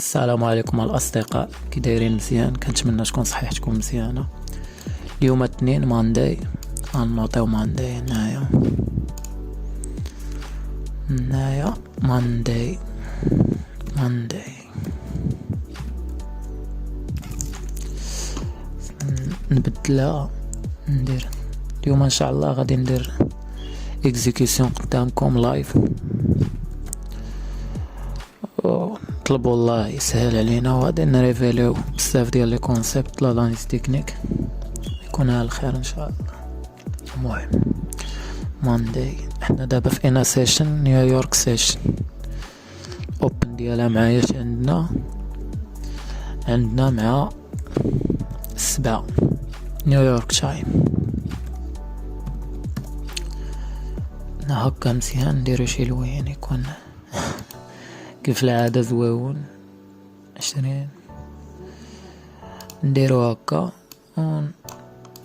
السلام عليكم الأصدقاء، كي دايرين؟ مزيان؟ كنتمنى تكون صحيحتكم مزيانة. اليوم الاثنين مانداي، غنوطيو مانداي هنايا مانداي نبدلها. ندير اليوم ان شاء الله غادي ندير اكزيكيسيون قدامكم لايف. طلبوا الله يسهل علينا، وغادي نريفيليو بزاف ديال لي كونسيبت لا لانيس تكنيك، يكون على الخير ان شاء الله. المهم مانداي، حنا دابا في انا سيشن نيويورك سيشن اوبن ديالها معايا. عندنا مع 7 نيويورك تايم. هكا مزيان نديرو شي لوين يكون كيف العادة زويون 20. نديرو هكا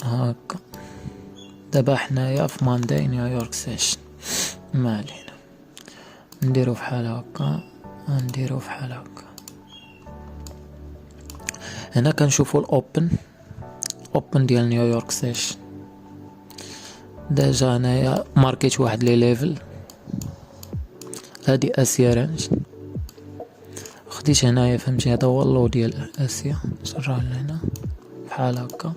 هكا. دابا حنايا في مانداي نيويورك سيشن، ما علينا. نديرو فحال هكا، نديرو فحال هكا. هنا كنشوفو الاوبن ديال نيويورك سيشن. ديجا هنايا ماركيت واحد لي ليفل. هادي اسيا رانج، خديت هنايا فهمتي، هذا هو اللو ديال اسيا. نشرح لهنا بحال هكا.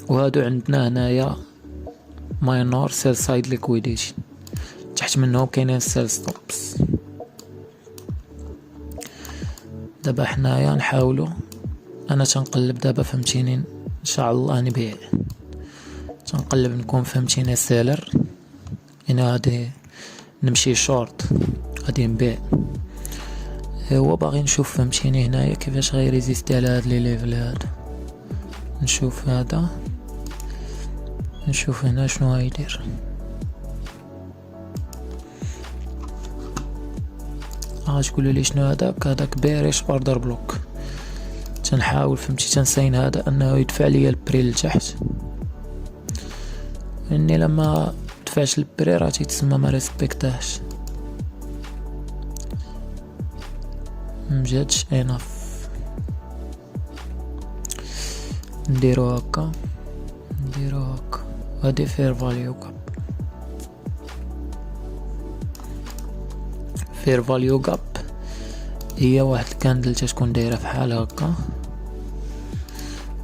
وهادو عندنا هنايا ماينور سيل سايد ليكويديشن، تحت منهم كاينين سيل ستوبس. دابا حنايا نحاولو، انا تنقلب دابا فهمتيني ان شاء الله نبيع. تنقلب نكون فهمتيني سيلر، انا غادي نمشي شورت، غادي نبيع. هو باغي نشوف فهمتيني هنايا كيفاش غيريزيستي على هاد لي ليفل هذا. نشوف هذا، نشوف هنا شنو غيدير. غتقولوا لي شنو هذاك بيريش اوردر بلوك. تنحاول فهمتي تنساين هذا انه يدفع لي البري لتحت، لاني لما دفعش البري راه تيتسمى ما ريسبكتاش، مجاتش اناف. نديرو هكا، هادي فير فاليو كاب. فير فاليو كاب هي واحد الكاندل تتكون دايره فحال هكا،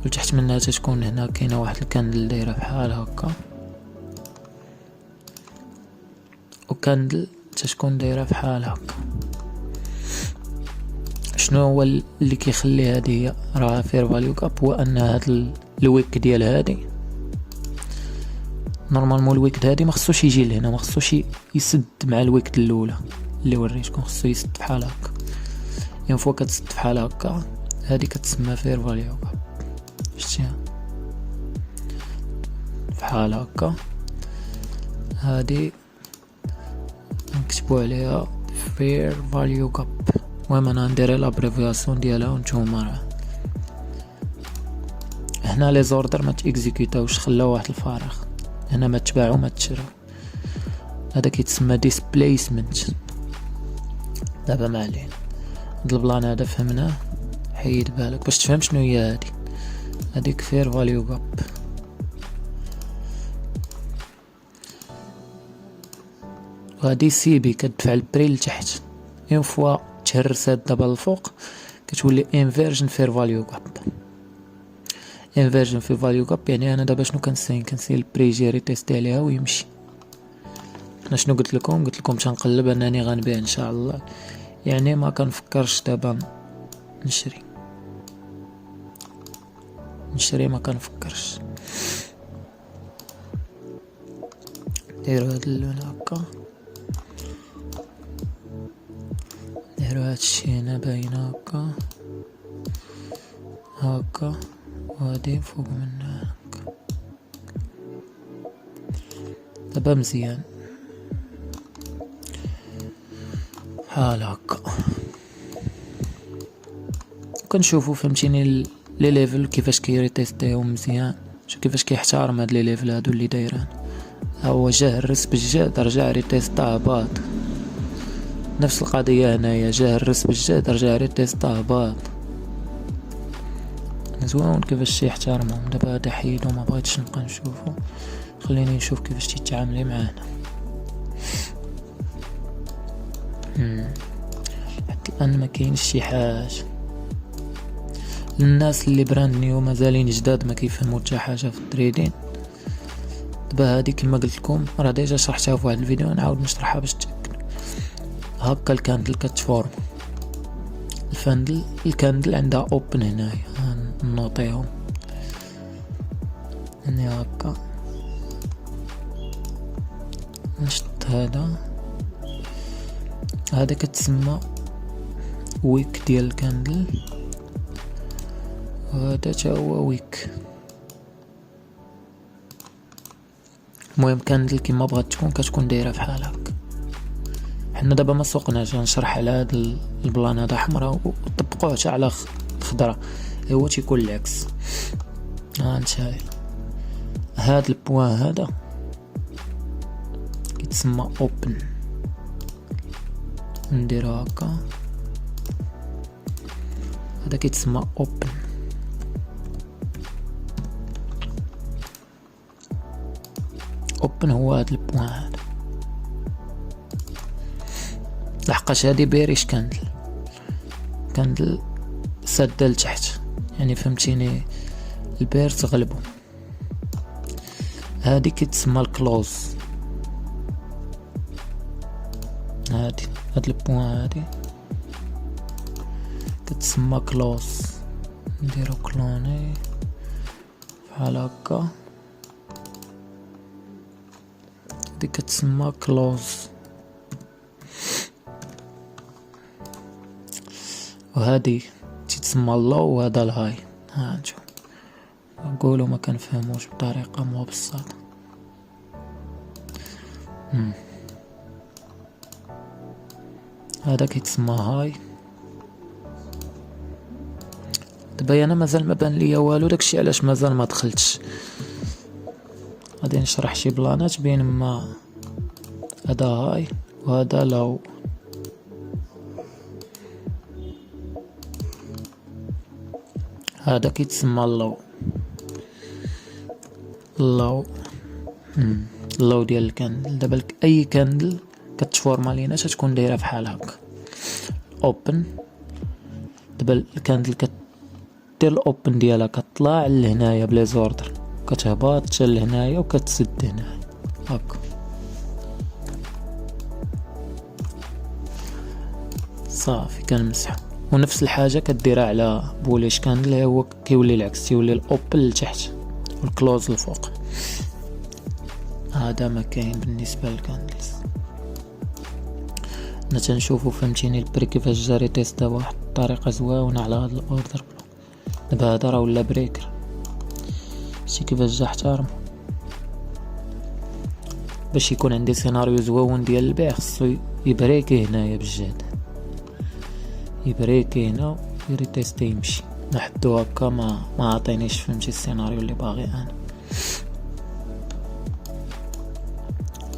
وتحت منها تتكون هنا كاينه واحد الكاندل دايره بحال هكا، وكاندل تتكون دايره بحال هكا. شنو هو اللي كيخلي هذه راه فير فاليو كاب؟ هو ان هاد الويك ديال هادي نورمالمون الويك هادي ما خصوش يجي لهنا، ما خصوش يسد مع الويك الاولى اللي وريتكم، خصو يسد بحال هكا. اون فوا كتسد بحال هكا هادي كتسمى فير فاليو كاب. شتيها بحال هكا، هادي نكتبو عليها فير فاليو كاب. المهم انا ندير الابريفياسيون ديالها وانتوما راه هنا لي زوردر ما تيكزيكوتاوش، خلاو واحد الفارغ هنا، ما تباعو ما تشراو. هذا كيتسمى ديسبليسمنت. دابا ما علينا، هاد البلان هذا فهمناه، حيد بالك باش تفهم شنو هي هاديك فير فاليو كاب. وهادي سي بي كتدفع البري لتحت. اون فوا تهرسات دابا الفوق كتولي انفيرجن فير فاليو كاب. انفيرجن فير فاليو كاب يعني انا دابا شنو كنسين البري يجي ريتيستي عليها ويمشي. انا شنو قلت لكم تنقلب انني غنبيع ان شاء الله، يعني ما كنفكرش دابا نشري ما كنفكرش. ديرو هاد اللون هكا، ديرو هادشي هنا باينه هكا وهادي فوق منها هكا. دابا مزيان بحال هكا. كنشوفو فهمتيني لي ليفل كيفاش كيريتيستيهم مزيان، شوف كيفاش كيحترم هاد لي ليفل هادو اللي دايران. هو جا هرس بالجهد، رجع ريتيستا هباط. نفس القضية هنايا، جا هرس بالجهد رجع ريتيستا هباط. زوين كيفاش يحترمهم. دابا هدا حيدو ما بغيتش نبقى نشوفو، خليني نشوف كيفاش تيتعاملي معانا. حتى الان ما كاينش شي حاجه. الناس اللي براند نيو مازالين جداد ما كيفهموا حتى حاجه في التريدين. دابا هادي كما قلت لكم راه ديجا شرحتها في واحد الفيديو، نعاود نشرحها باش تاكدوا. هكا الكاندل كتفورم. الكاندل عندها اوبن هنايا، نوطيهم هني هكا. نشط هذا كتسمى ويك ديال الكاندل، وهذا تا هو ويك. المهم كاندل كيما بغات تكون كتكون دايره بحال هكا. حنا دابا ما سوقناش، غنشرح على هذا البلان هذا حمراء وطبقوه حتى على خضراء، هو تيكون العكس. نتايا هاد البوان هذا كيتسمى اوبن، نديرو هكا. هذا كيتسمى اوبن. اوبن هو هاد البوان هذا، لحقاش هادي بيريش كاندل سادة لتحت، يعني فهمتيني البير تغلبو. هادي كيتسمى الكلوز. هاد البوان هادي كتسمى كلوز. نديرو كلوني بحال هكا. هادي كتسمى كلوز، وهادي تتسمى اللو وهذا الهاي. نشوف نقولوا ما كنفهموش بطريقه مبسطه. هذا كيتسمى هاي. دابا انا مازال ما بان ليا والو، داكشي علاش مازال ما دخلتش. غادي نشرح شي بلانات بين ما هذا هاي وهذا لو. هذا كيتسمى اللو اللو ديال الكاندل. دابا اي كاندل كتفورما لينا تتكون دايره بحال هكا اوبن. دابا الكاندل كدير الاوبن ديالها كطلع لهنايا بلي زوردر، كتهبط حتى لهنايا وكتسد هنايا هكا صافي كنمسحو. ونفس الحاجه كديرها على بوليش كاندل، هو كيولي العكس، تيولي الاوبن لتحت والكلوز لفوق. هذا ما كاين بالنسبه للكاندلز. انا تنشوفو فهمتيني البري كيفاش جاري تيستا بواحد الطريقه زوينه على هذا الاوردر. دابا هذا راه ولا بريكر، شتي كيفاش جا احترم. باش يكون عندي سيناريو زوين ديال البيع خصو يبريكي هنايا بالجهد، يبريكي هنا يريتيستي يمشي. نحدو هكا ما عطينيش فهمتي السيناريو اللي باغي انا.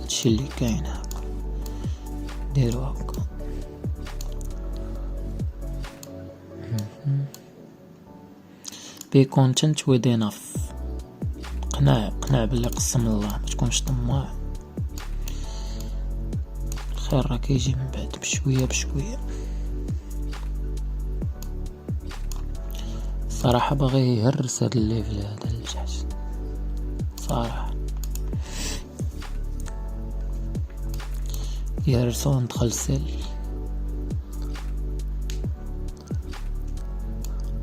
هادشي اللي كاين هكا، ديرو هكا. be content with enough. قناع باللي قسم الله، ما تكونش طماع. الخير راه كيجي من بعد بشويه بشويه. صراحه باغي يهرس هاد الليفل هذا لتحت صراحه، يهرسو. ندخل سيل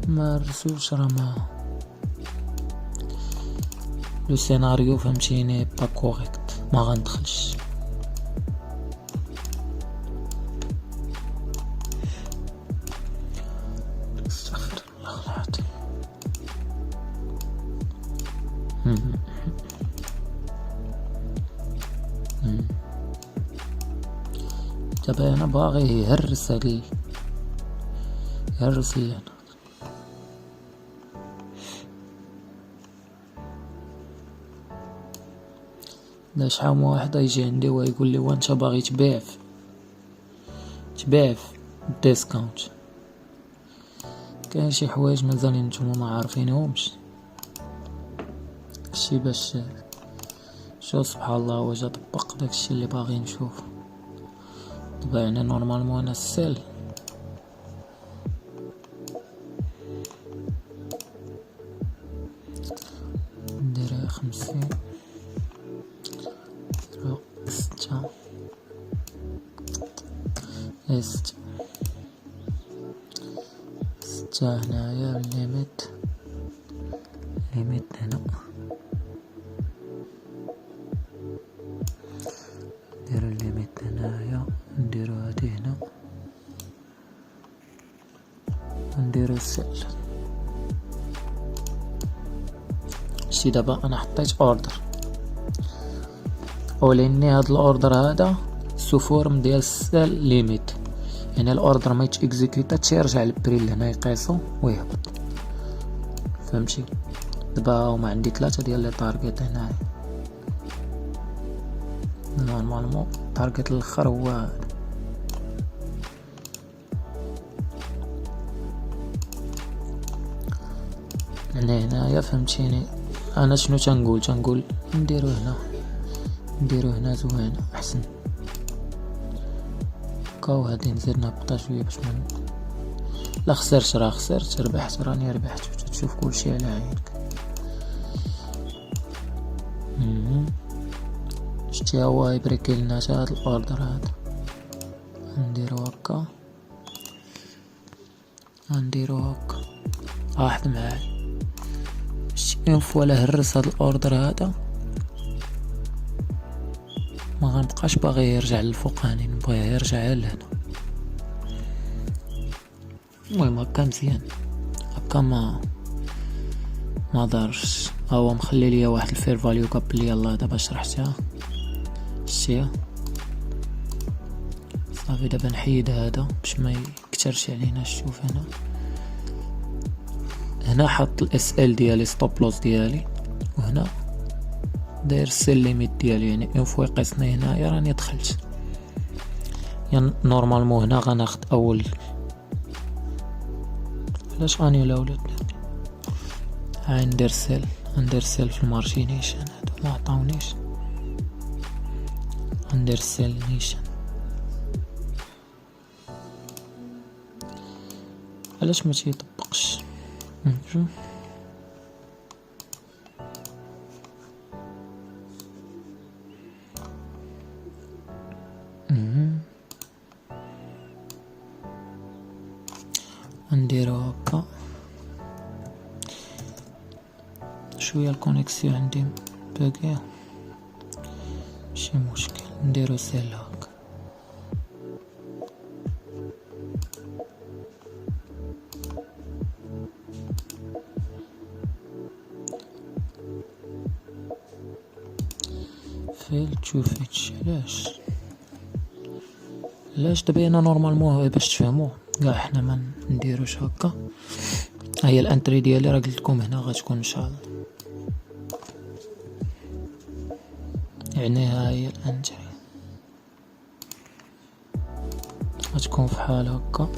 ما رسوش، راه ما لو سيناريو فهمتيني با كوريكت، ما غندخلش. استغفر الله العظيم. دابا انا باغي يهرس هاد يهرس لي انا. لا شحال من واحد يجي عندي ويقول لي وانت باغي تبيع كتباع في الديسكاونت. كاين شي حوايج مازال نتوما ما عارفينهمش، شي باش شوف سبحان الله واش طبق داكشي اللي باغي نشوف. دابا يعني نورمالمون انا السيل نديرها 50 6 6 هنايا الليميت هنا نديرو الليميت هنايا، نديرو هادي هنا، نديرو السيل. شتي دابا انا حطيت اوردر، ولاني هاد الاوردر هذا سو فورم ديال السيل ليميت، يعني الاوردر ما يتيكزيكوتاتش يرجع للبري لهنا يقيسو ويهبط، فهمتي؟ دابا هما عندي 3 ديال لي طارغيت هنايا. نورمالمون التارغيت الاخر هو هذا. يعني هنايا فهمتيني انا شنو تنقول نديرو هنا زوين احسن. كاو هادي نزيد نهبطها شويه باش من لا خسرت، راه خسرت، ربحت، راني ربحت، تشوف كلشي على عينك. شتي هو يبريكي لنا هاد الاوردر هذا، نديرو هكا واحد معايا. شتي اون فوا لا هرس هاد الاوردر هذا ما غنبقاش باغي يرجع للفوقاني، نبغيه يرجع لهنا. المهم هكا مزيان، هكا ما دارش. هو مخلي ليا واحد الفير فاليو كاب اللي يلاه دابا شرحتها، شتيها صافي. دابا نحيد هذا باش ما يكترش علينا. شوف هنا حط الاس ال ديالي، ستوب لوس ديالي، وهنا داير السيل ليميت ديالي، يعني اون فوا يقيسني هنايا راني دخلت. يعني نورمالمون هنا غناخد اول، علاش اني لا ولات ندير سيل في المارجينيشن، هادو ما عطاونيش. ندير سيل نيشن، علاش ما تيطبقش؟ نديرو هكا شويه. الكونيكسيون عندي باقيه ماشي مشكل، نديرو سيل هكا. فيل تشوفيتش علاش دابا انا نورمالمون باش تفهموا كاع حنا ما نديروش هكا. هي الانتري ديالي راه قلتلكم هنا غتكون ان شاء الله، يعني ها هي الانتري غتكون في حال هكا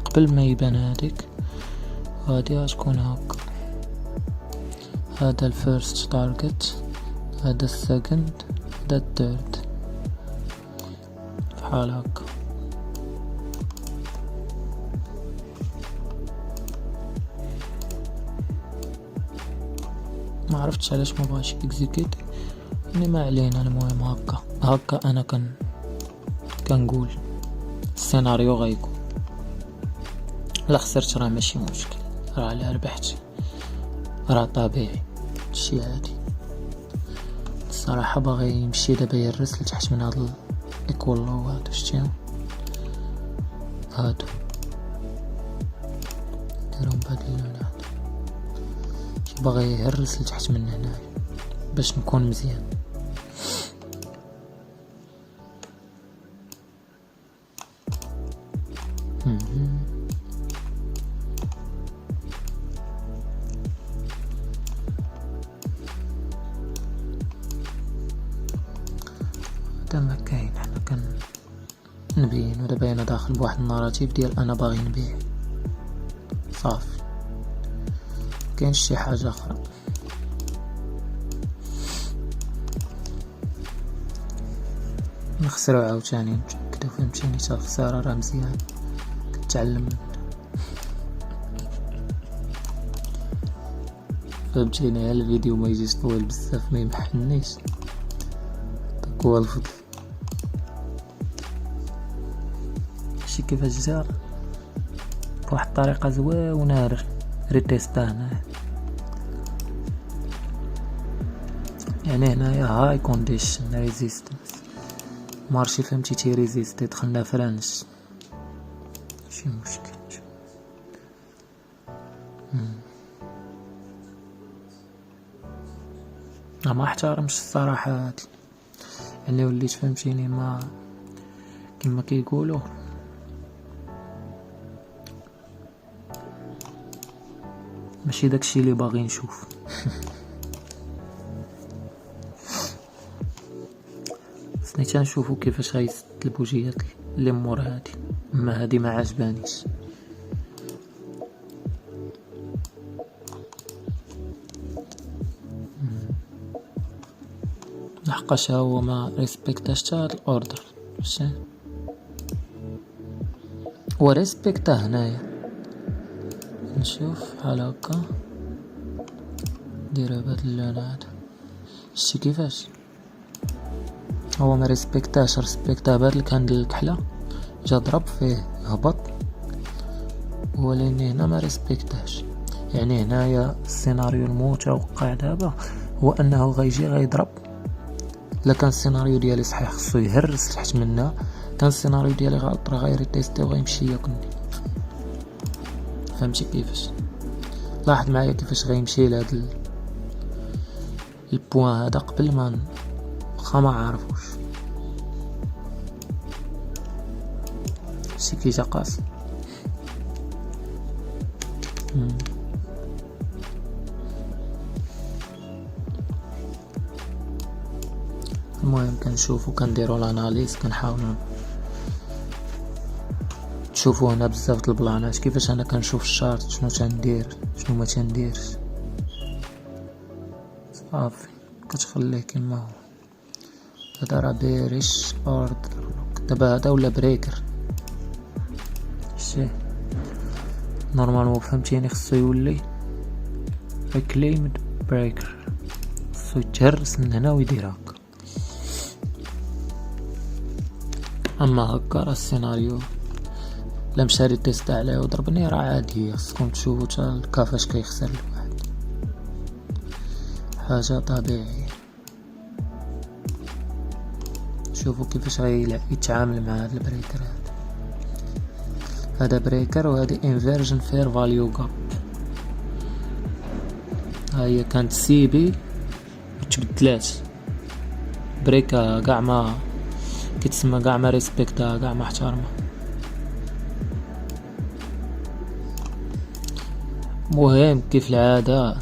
قبل ما يبان هاديك، وهادي غتكون هكا. هذا الفيرست تارجت، هذا السكند، هذا الثيرد، بحال هكا. ما عرفتش علاش ما بغاش اكزيكيت، يعني ما علينا. المهم هكا انا كنقول السيناريو غيكون. لا خسرت راه ماشي مشكل، راه على ربحت راه طبيعي، شي عادي. الصراحه باغي يمشي دابا يرس لتحت من هاد الايكوال لو هادو، شتيهم هادو ديرهم بهاد اللون هذا. باغي يهرس لتحت من هنا باش نكون مزيان. هذا ما كاين، حنا نبين. ودابا انا داخل بواحد الناراتيف ديال انا باغي نبيع صافي، مكاينش شي حاجه اخرى. نخسرو عاوتاني نتاكدو، فهمتيني؟ تا الخساره راه مزيان كتعلم منها، فهمتيني؟ الفيديو ما يجيش طويل بزاف، ما يمحنيش، داك هو الفضل. شي كيفاش جا بواحد الطريقه زوينه، ريتيستا هنا. يعني هنايا هاي كونديشن ريزيستنس مارشي، فهمتي؟ تي ريزيستي دخلنا فرانس، شي مشكل. ما احترمش الصراحه هادي، يعني وليت فهمتيني ما كما كيقولوا ماشي داكشي اللي باغي نشوف. خصني تنشوفو كيفاش غيسد البوجيات اللي مور هادي، اما هادي ما عجبانيش. لحقاش هو ما ريسبكتاش حتى هاد الاوردر، فهمتي؟ هو ريسبكتا هنايا. نشوف بحال هكا نديرها بهاد اللون هذا، شتي كيفاش هو ما ريسبكتاش، ريسبكتا بهاد الكاندل الكحله، جا ضرب فيه هبط، ولكن هنا ما ريسبكتاش. يعني هنايا السيناريو المتوقع دابا هو انه غيجي غيضرب. لا كان السيناريو ديالي صحيح خصو يهرس لحت منا، كان السيناريو ديالي غلط راه غيريتيستي وغيمشي ياكلني. فهمتي كيفاش؟ لاحظ معايا كيفاش غيمشي لهاد البوان هذا قبل ما واخا ما عارفوش شي كي جا قاص. المهم كنشوفو كنديرو الاناليز، كنحاولو تشوفو هنا بزاف د البلانات كيفاش انا كنشوف الشارت، شنو تندير شنو ما تنديرش. صافي كتخليه كما هو. هذا راه بيريش اوردر، دابا هذا ولا بريكر. شتي نورمالمون فهمتيني خصو يولي ريكليمد بريكر، خصو يتهرس من هنا ويدير هكا. اما هكا راه السيناريو لا مشى ريتيست عليه وضربني راه عادي. خصكم تشوفو تا الكافاش كيخسر الواحد، حاجه طبيعيه. شوفوا كيفاش يتعامل مع هذا البريكر. هذا بريكر وهذه انفيرجن فير فاليو جاب. هي كانت سي بي وتبدلات بريكا، كاع ما كتسمى، كاع ما ريسبكتا، كاع ما احترمها. مهم كيف العاده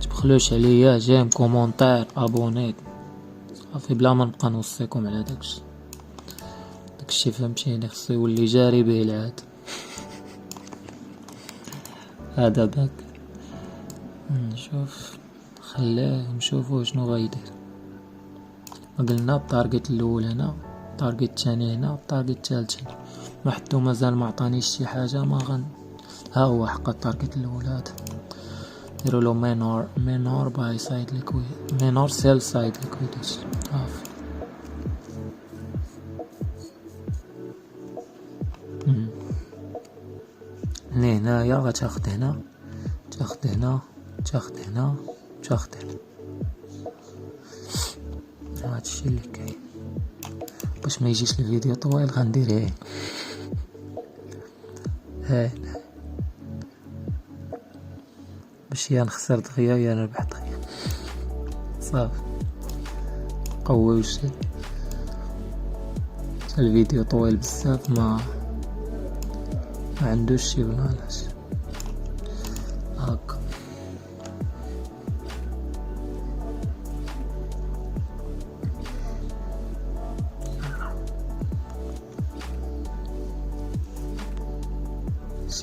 تبخلوش عليا، جيم كومونتير ابونيت صافي، بلا ما نبقى نوصيكم على داكشي فهمتيني. خصو يولي جاري به العاد. هذا باك نشوف خليه نشوفو شنو غيدير. قلنا التارجت الاول هنا، التارجت الثاني هنا، التارجت الثالث هنا. ما حدو مازال ما عطانيش شي حاجه، ما غن ها هو حق التارجت الاول هذا. ديروا له مينور باي سايد ليكويد، مينور سيل سايد ليكويديتي صافي. هنايا غتاخد هنا، تاخد هنا، تاخد هنا، تاخد هنا. هادشي اللي كاين. باش ما يجيش الفيديو طويل غندير هنا باش يا نخسر دغيا يا نربح دغيا. صافي قوي وشد. الفيديو طويل بزاف، ما عندوش شي بلاش هاكا.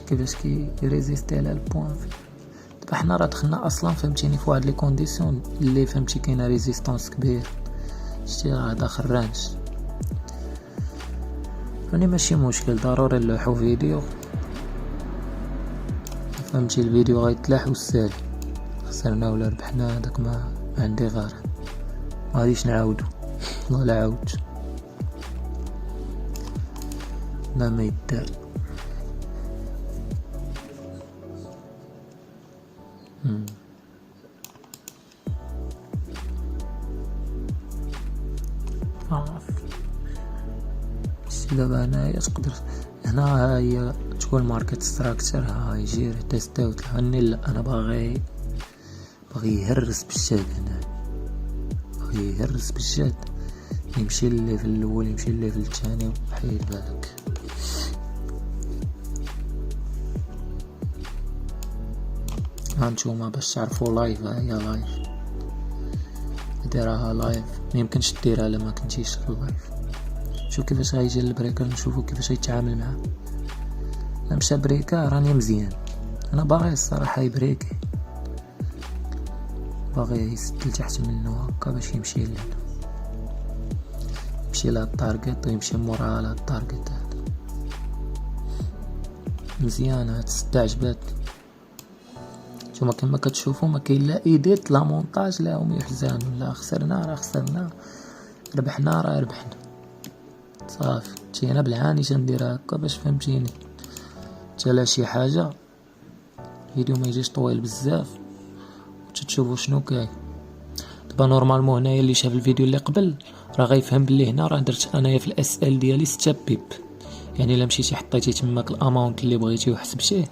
كيفاش يريزيستي على البوان. دابا حنا راه دخلنا اصلا فهمتيني في واحد لي كونديسيون اللي فهمتي كاينه ريزيستانس كبير، شتي راه داخل رانش. يعني ماشي مشكل، ضروري نلوحو فيديو فهمتي، الفيديو غيتلاح والسال خسرنا ولا ربحنا هذاك ما عندي غير، ما غاديش نعاودو ولا عاودت لا ما يدار. دابا هنايا تقدر هنا ها هي تكون ماركت ستراكشر، ها يجي تيستيو تلعني. لا انا باغي يهرس بالجد، هنا باغي يهرس بالجد، يمشي للليفل الاول يمشي للليفل الثاني وحيد بالك. هانتوما باش تعرفوا لايف، ها هي لايف ديرها لايف، ميمكنش ديرها لما كنتيش لايف. شوف كيفاش غيجي البريكر، نشوفو كيفاش يتعامل معاه. لا مشى بريكا راني مزيان، انا باغي الصراحه يبريكي، باغي يسد لتحت منه هكا باش يمشي لهنا، يمشي لهاد الطارقيط ويمشي موراها لهاد الطارقيط هذا. مزيان هاد السد عجباتني. نتوما كما كتشوفوا ما كاين لا ايديت لا مونتاج لا هم يحزنوا، لا خسرنا راه خسرنا، ربحنا راه ربحنا صافي. انا بالعاني تندير هكا باش فهمتيني تلا شي حاجه الفيديو ما يجيش طويل بزاف وتشوفوا شنو كاين. دابا نورمالمون هنايا اللي شاف الفيديو اللي قبل راه غيفهم بلي هنا راه درت انايا في الاس ال ديالي 6 بيب، يعني الا مشيتي حطيتي تماك الاماونت اللي بغيتي وحسبتيه.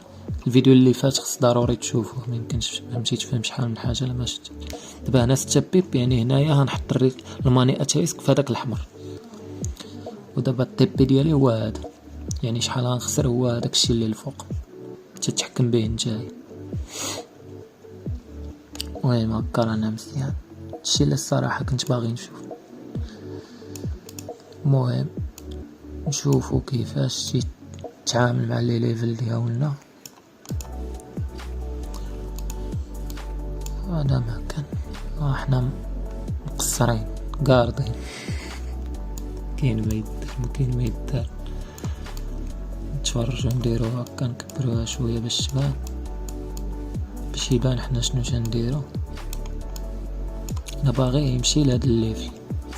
الفيديو اللي فات خص ضروري تشوفوه، ميمكنش فهمتي تفهم شحال من حاجه لما شفت. دابا هنا 6 بيب، يعني هنايا غنحط الماني اتريسك في هذاك الاحمر، ودابا الطيبي ديالي هو هذا، يعني شحال غنخسر هو هذاك الشيء اللي الفوق تتحكم به نتايا. المهم هكا رانا مزيان، الشيء اللي الصراحه كنت باغي نشوف. المهم نشوفو كيفاش تتعامل مع لي ليفل ديالنا. هذا ما كان احنا مقصرين قارضين، كاين ما يدار كاين ما يدار. نتفرجو نديرو هكا نكبروها شويه باش تبان، باش يبان حنا شنو تنديرو. انا باغي يمشي لهاد الليفل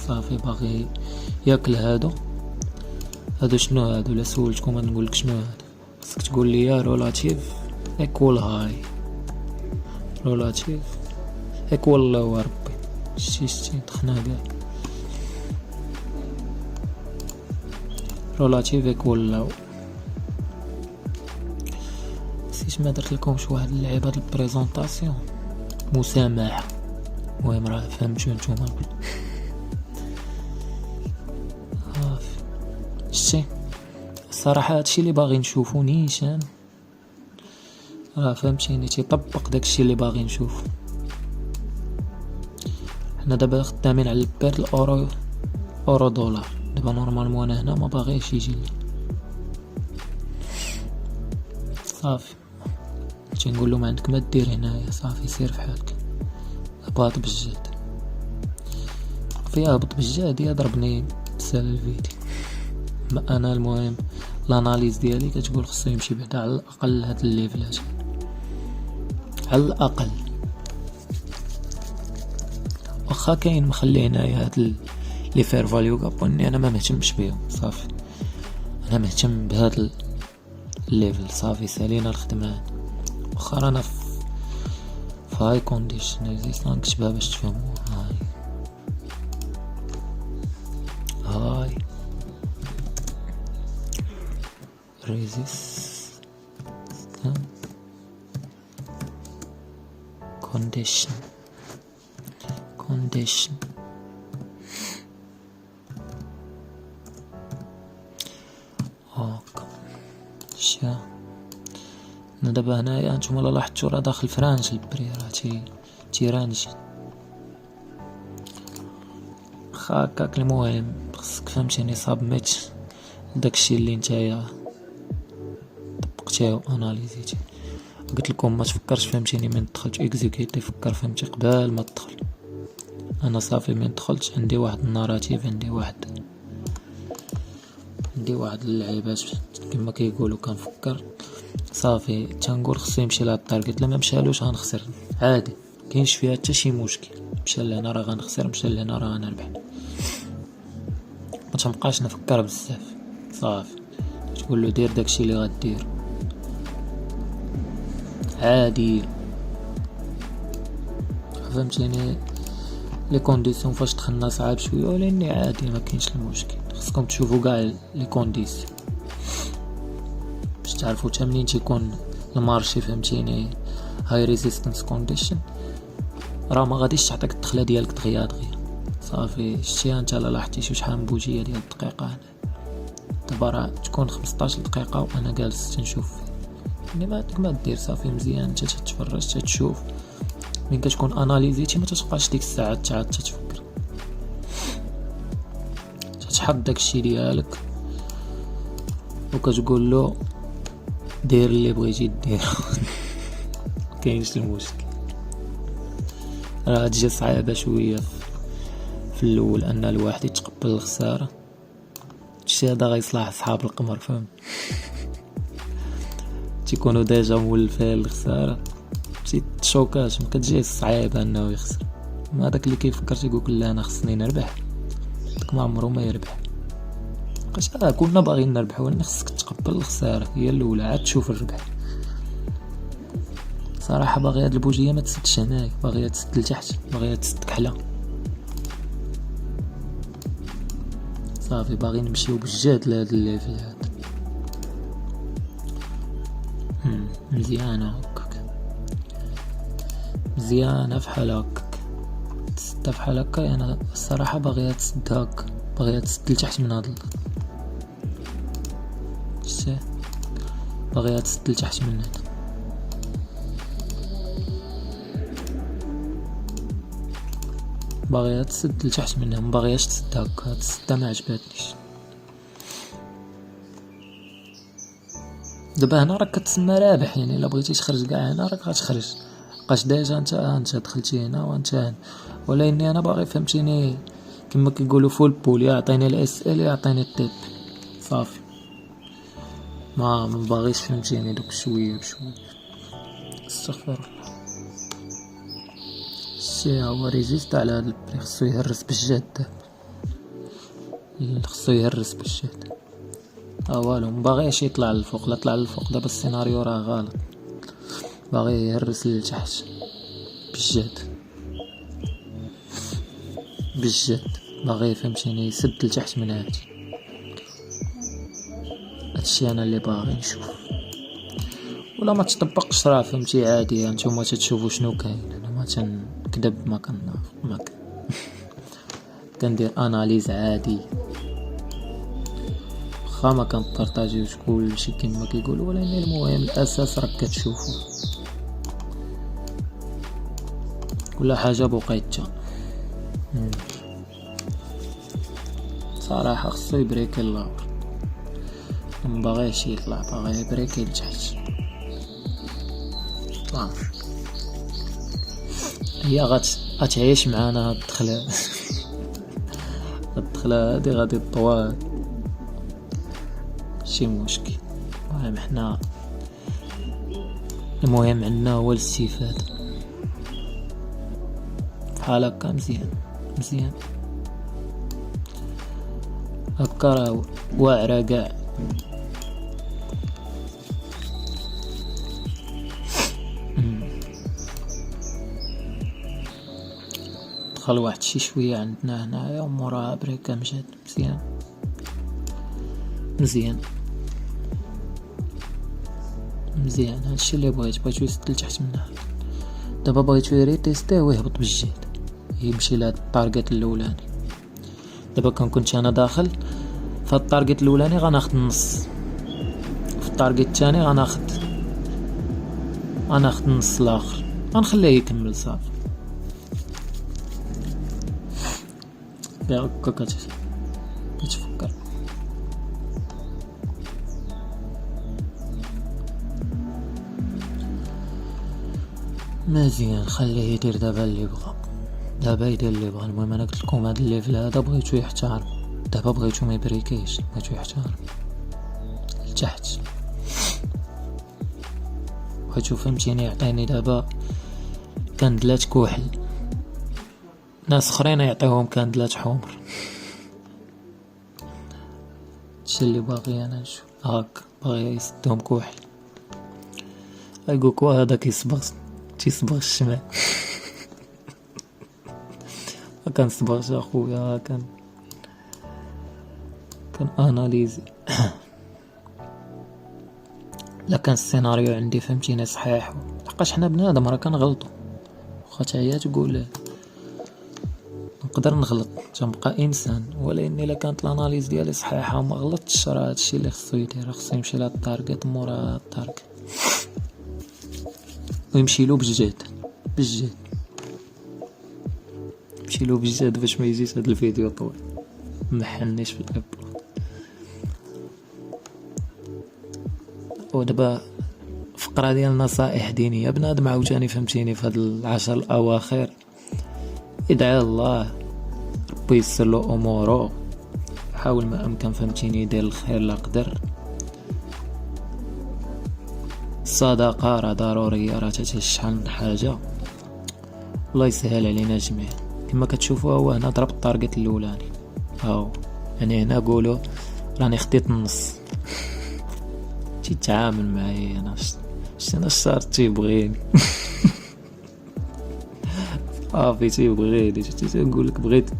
صافي، باغي ياكل هادو شنو هادو. لا سولتكم ما نقولك شنو هادو، خصك تقول لي يا رولاتيف ايكوال هاي، رولاتيف ايكوال لو ربي شتي دخنا كاع رولاتيف ايكوال لو. نسيت ما درت لكمش واحد اللعيبه د البريزونطاسيون مسامحه. المهم راه فهمتو نتوما شتي الصراحه هادشي اللي باغي نشوفو نيشان، راه فهمتيني تيطبق داكشي اللي باغي نشوفو. حنا دابا خدامين على البير الاورو دولار. دابا نورمالمون انا هنا ما باغيش يجي لي صافي، تنقول له ما عندك ما دير هنايا صافي سير فحالك. هبط بالجد فيها، هبط بالجد يضربني بسال الفيديو. ما انا المهم الاناليز ديالي كتقول خصو يمشي بعدا على الاقل هاد الليفلات، على الاقل. واخا كاين مخلي هنايا هاد لي فير فاليو كابوني انا ما مهتمش بيهم صافي، انا مهتم بهاد الليفل صافي. سالينا الخدمه واخا رانا في هاي كونديشن ريزيستان كتبها باش تفهموا. هاي ريزيستان كونديشن هاكا شا. دابا هنايا نتوما لا لاحظتوا راه داخل فرانش البري، راه تيرانجي هكاك. المهم خصك فهمتيني صابميت داكشي اللي نتايا طبقت فكرتيها واناليزيتي. قلت لكم ما تفكرش فهمتيني من دخلت اكزيكيتي، فكر فهمتي قبل ما تدخل. انا صافي من دخلت عندي واحد الناراتيف، عندي واحد اللعيبات كما كيقولوا كنفكر صافي تنقول خصو يمشي لهاد التارجت، لما مشالوش غنخسر عادي، كاينش فيها حتى شي مشكل. مشى لهنا راه غنخسر، مشى لهنا راه غنربح. ما تنبقاش نفكر بزاف، صافي تقول له دير داكشي اللي غدير عادي. فهمتيني لي كونديسيون فاش دخلنا صعاب شويه، ولكن عادي ما كاينش المشكل. خصكم تشوفوا كاع لي كونديسيون باش تعرفوا حتى منين تيكون المارشي فهمتيني هاي ريزيستنس كونديشن، راه ما غاديش تعطيك الدخله ديالك دغيا صافي. شتيها انت لا لاحظتي شحال من بوجيه ديال الدقيقه هنا، دابا راه تكون 15 دقيقه وانا جالس تنشوف يعني ما دير صافي مزيان. انت تتفرج تتشوف، من كتكون اناليزيتي ما تتبقاش ديك الساعات تعاد تتفكر، تحط داكشي ديالك وكتقول له دير اللي بغيتي دير. كاينش المشكل. راه هادشي صعيبه شويه في الاول ان الواحد يتقبل الخساره. هادشي هذا غيصلح اصحاب القمر، فهم تيكونوا ديجا مولفين الخساره، تشوكاش ما كتجي صعيبه انه يخسر. ما داك اللي كيفكر تيقول لا انا خصني نربح، داك ما عمره ما يربح. بقاش كنا باغيين نربحوا، ولكن خصك تقبل الخساره هي الاولى عاد تشوف الربح. صراحه باغي هاد البوجيه ما تسدش هنايا، باغيه تسد لتحت، باغيه تسد كحله صافي. باغي نمشيو بالجهد لهاد الليفل هذا. مزيانه هكاك، مزيانه فحال هكاك تسد فحال هكا. انا الصراحه باغيه تسد هكا، باغيه تسد لتحت من هاد شتي، باغيه تسد لتحت من هنا. باغيه تسد لتحت منها، ما باغياش تسد هكا. تسد ما عجباتنيش. دابا هنا راك كتسمى رابح، يعني الا بغيتي تخرج كاع هنا راك غتخرج. بقاش ديجا انت دخلتي هنا وانت هنا، ولكن انا باغي فهمتيني كما كيقولوا فول بول، يعطيني الاس ال يعطيني التيب صافي. ما باغيش فهمتيني دوك شويه بشويه. استغفر الله. الشيء هو ريزيست على هذا البري، خصو يهرس بالجد، خصو يهرس بالجد. والو مباغيش يطلع للفوق، لا طلع للفوق دابا السيناريو راه غلط. باغي يهرس للتحت بالجد بالجد، باغي فهمتيني يسد لتحت من هادي. هادشي انا اللي باغي نشوف، ولا ما تطبقش راه فهمتي عادي. انتوما تتشوفوا شنو كاين، انا ما تنكذب، ما كندير اناليز عادي، واخا ما كنبارطاجيوش كلشي كما كيقولوا، ولكن المهم الاساس راك كتشوفوا كل حاجه بوقيتها. صراحه خصو يبريكي اللور، مباغيش يطلع، باغي يبريكي لتحت صافي. هي غتعيش معانا هاد الدخله. الدخله هادي غادي طوال شي مشكل. المهم حنا المهم عندنا هو الاستفادة بحال هكا. مزيان هكا راه واعرة كاع. دخل واحد شي شويه عندنا هنايا وموراها بريكا مشات. مزيان هادشي اللي بغيتو يسد لتحت من هنا. دابا بغيتو يريتيستيه ويهبط بالجهد، يمشي لهاد الطارغيت الاولاني. دابا كنت انا داخل في الطارغيت الاولاني غناخد النص، في الطارغيت الثاني غناخد النص الاخر، غنخليه يكمل صافي. هكا كتفكر. مزيان خليه يدير دابا اللي بغا، دابا يدير اللي بغا. المهم انا قلت لكم هذا الليفل هذا بغيتو يحترم، دابا بغيتو ما يبريكيش، بغيتو يحترم لتحت، بغيتو فهمتيني يعطيني دابا كندلات كحل، ناس اخرين يعطيوهم كندلات حمر. هادشي اللي باغي انا نشوف، هاك باغي يسدهم كحل. ايقولك هذا تيصبغ الشمع. ما كنصبغش اخويا، كان اناليزي. لا كان السيناريو عندي فهمتيني صحيح، لحقاش حنا بنادم راه كنغلطو، واخا تعيا تقول نقدر نغلط تنبقى انسان، ولكن الا كانت الاناليز ديالي صحيحه وما غلطتش راه هادشي اللي خصو يدير، خصو يمشي لهاد التارجت مورا التارجت ويمشي له بجد بجد، يمشي له بجد باش ما يجيش هاد الفيديو طويل محنيش في الابلود. ودابا فقره ديال نصائح دينيه بنادم عاوتاني فهمتيني في هاد العشر الاواخر، ادعي الله ربي يسر له اموره، حاول ما امكن فهمتيني يدير الخير لا قدر. الصدقه راه ضروريه، راه تاتي شحال من حاجه، الله يسهل علينا جميعا. كما كتشوفوا هو هنا ضرب التارجت الاولاني، هاو يعني هنا قولوا راني خديت النص. تيتعامل معايا انا انا الشهر تيبغيني. صافي تيبغيني، تنقول لك بغيت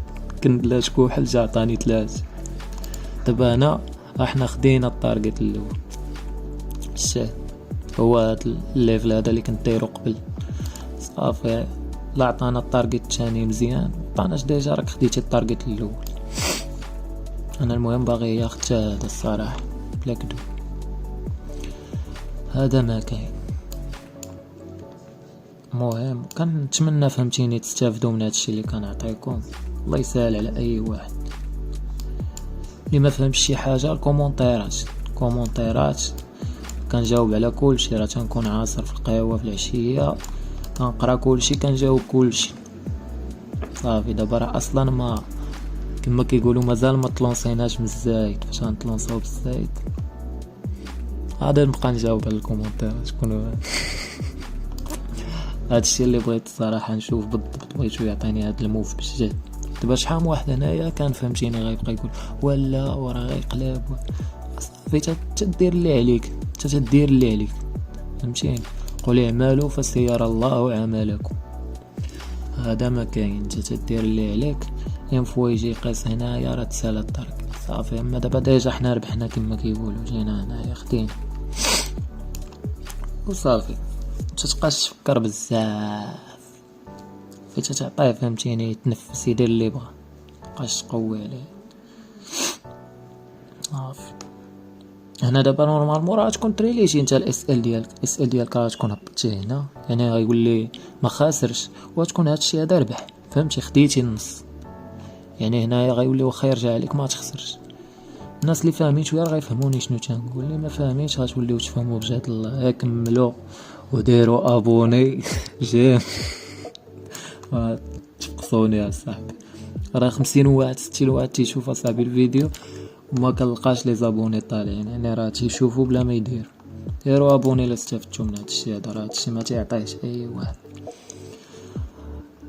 كندلات كحل جا عطاني 3. دابا هنا احنا خدينا التارجت الاول، الشاه هو هاد الليفل هذا اللي كنت دايرو قبل. صافي لا عطانا التارجت الثاني مزيان، عطاناش ديجا راك خديتي التارجت الاول. انا المهم باغي ياخد هذا الصراحه بلا كدو، هذا ما كاين. المهم كنتمنى فهمتيني تستافدوا من هادشي اللي كنعطيكم، الله يسهل على اي واحد. اللي ما فهمش شي حاجه الكومونتيرات كنجاوب على كل شيء، راه تنكون عاصر في القهوه في العشيه كنقرا كل شيء كنجاوب كل شيء. صافي دابا راه اصلا ما كما كيقولوا مازال ما طلونسيناش من الزايد، فاش غنطلونساو بالزايد غادي نبقى نجاوب على الكومونتيرات. شكون هادشي اللي بغيت الصراحه نشوف بالضبط، بغيتو يعطيني هاد الموف بجد. دابا شحال من واحد هنايا كان فهمتيني غيبقى يقول ولا وراه غيقلب، صافي تدير اللي عليك، تدير اللي عليك فهمتيني. قول اعملوا فسيرى الله عملكم، هذا ما كاين، انت تدير اللي عليك. فوا يجي يقيس هنايا راه تسالى الطريق صافي. اما دابا ديجا حنا ربحنا كما كيقولوا، جينا هنايا خدينا وصافي. متتبقاش تفكر بزاف، فاش تعطيه فهمتيني يتنفس يدير اللي بغا، مابقاش تقوي عليه صافي. هنا دابا نورمالمون راه تكون تريليتي انت الاس ال ديالك راه تكون هبطتيه هنا، يعني غيقول لي ما خاسرش، وتكون هادشي هذا ربح فهمتي، خديتي النص. يعني هنايا غيولي واخا يرجع عليك ما تخسرش. الناس اللي فاهمين شويه راه غيفهموني شنو تنقول، اللي ما فاهمينش غتوليو تفهموا بجد الله. كملوا وديروا ابوني جيم تفقصوني يا صاحبي، راه 50 واحد 60 واحد تيشوف اصاحبي الفيديو وما كنلقاش لي زابوني طالعين، يعني راه تيشوفوا بلا ما يديروا. ديروا ابوني الا استفدتوا من هادشي هذا، راه هادشي ما تيعطيهش اي واحد.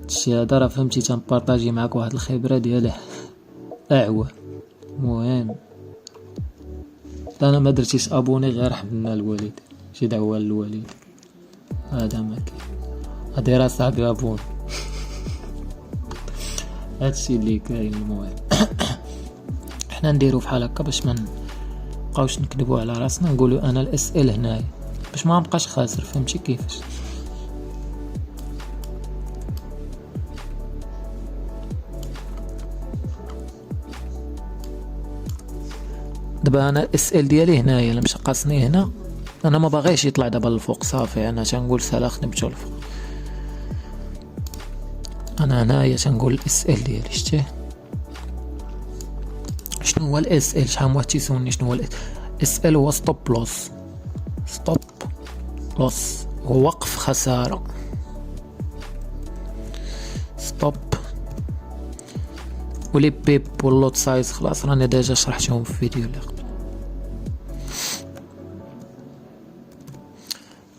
هادشي هذا راه فهمتي تنبارطاجي معاك واحد الخبره ديال اعوام. المهم انا ما درتيش ابوني غير حبنا الوالد، شي دعوه للوالد، هذا ما كاين. هادي راه صاحبي ابوني. هادشي اللي كاين. المهم حنا نديرو فحال هكا باش ما نبقاوش نكذبوا على راسنا، نقولوا انا الاس ال هنايا باش ما نبقاش خاسر فهمتي كيفاش. دابا انا الاس ال ديالي هنايا الا مشى قاسني هنا، انا ما باغيش يطلع دابا للفوق صافي، انا تنقول سالا خدمتو الفوق. انا هنايا تنقول الاس ال ديالي شتيه شنو هو الاس ال. شحال واحد تيسولني شنو هو الاس ال. هو ستوب لوس، هو وقف خساره. ولي بيب واللوت سايز خلاص راني ديجا شرحتهم في فيديو اللي قبل.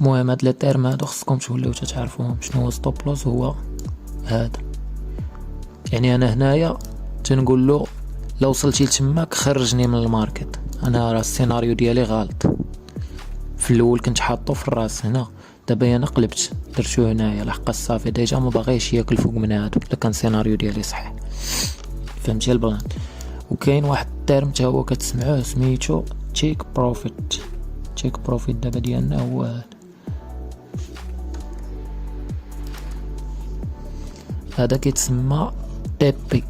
المهم هاد لي تيرم هادو خصكم توليو تعرفوهم. شنو هو ستوب لوس؟ هو هذا، يعني انا هنايا تنقول له لو وصلتي لتماك خرجني من الماركت. انا راه السيناريو ديالي غلط، في الاول كنت حاطه في الراس هنا، دابا انا قلبت درتو هنايا لحق الصافي ديجا ما باغيش ياكل فوق من هادو. الا كان السيناريو ديالي صحيح، فهمتي البلان. وكاين واحد التيرم حتى هو كتسمعوه سميتو تشيك بروفيت. تشيك بروفيت دابا ديالنا هو هذا كيتسمى تي بي.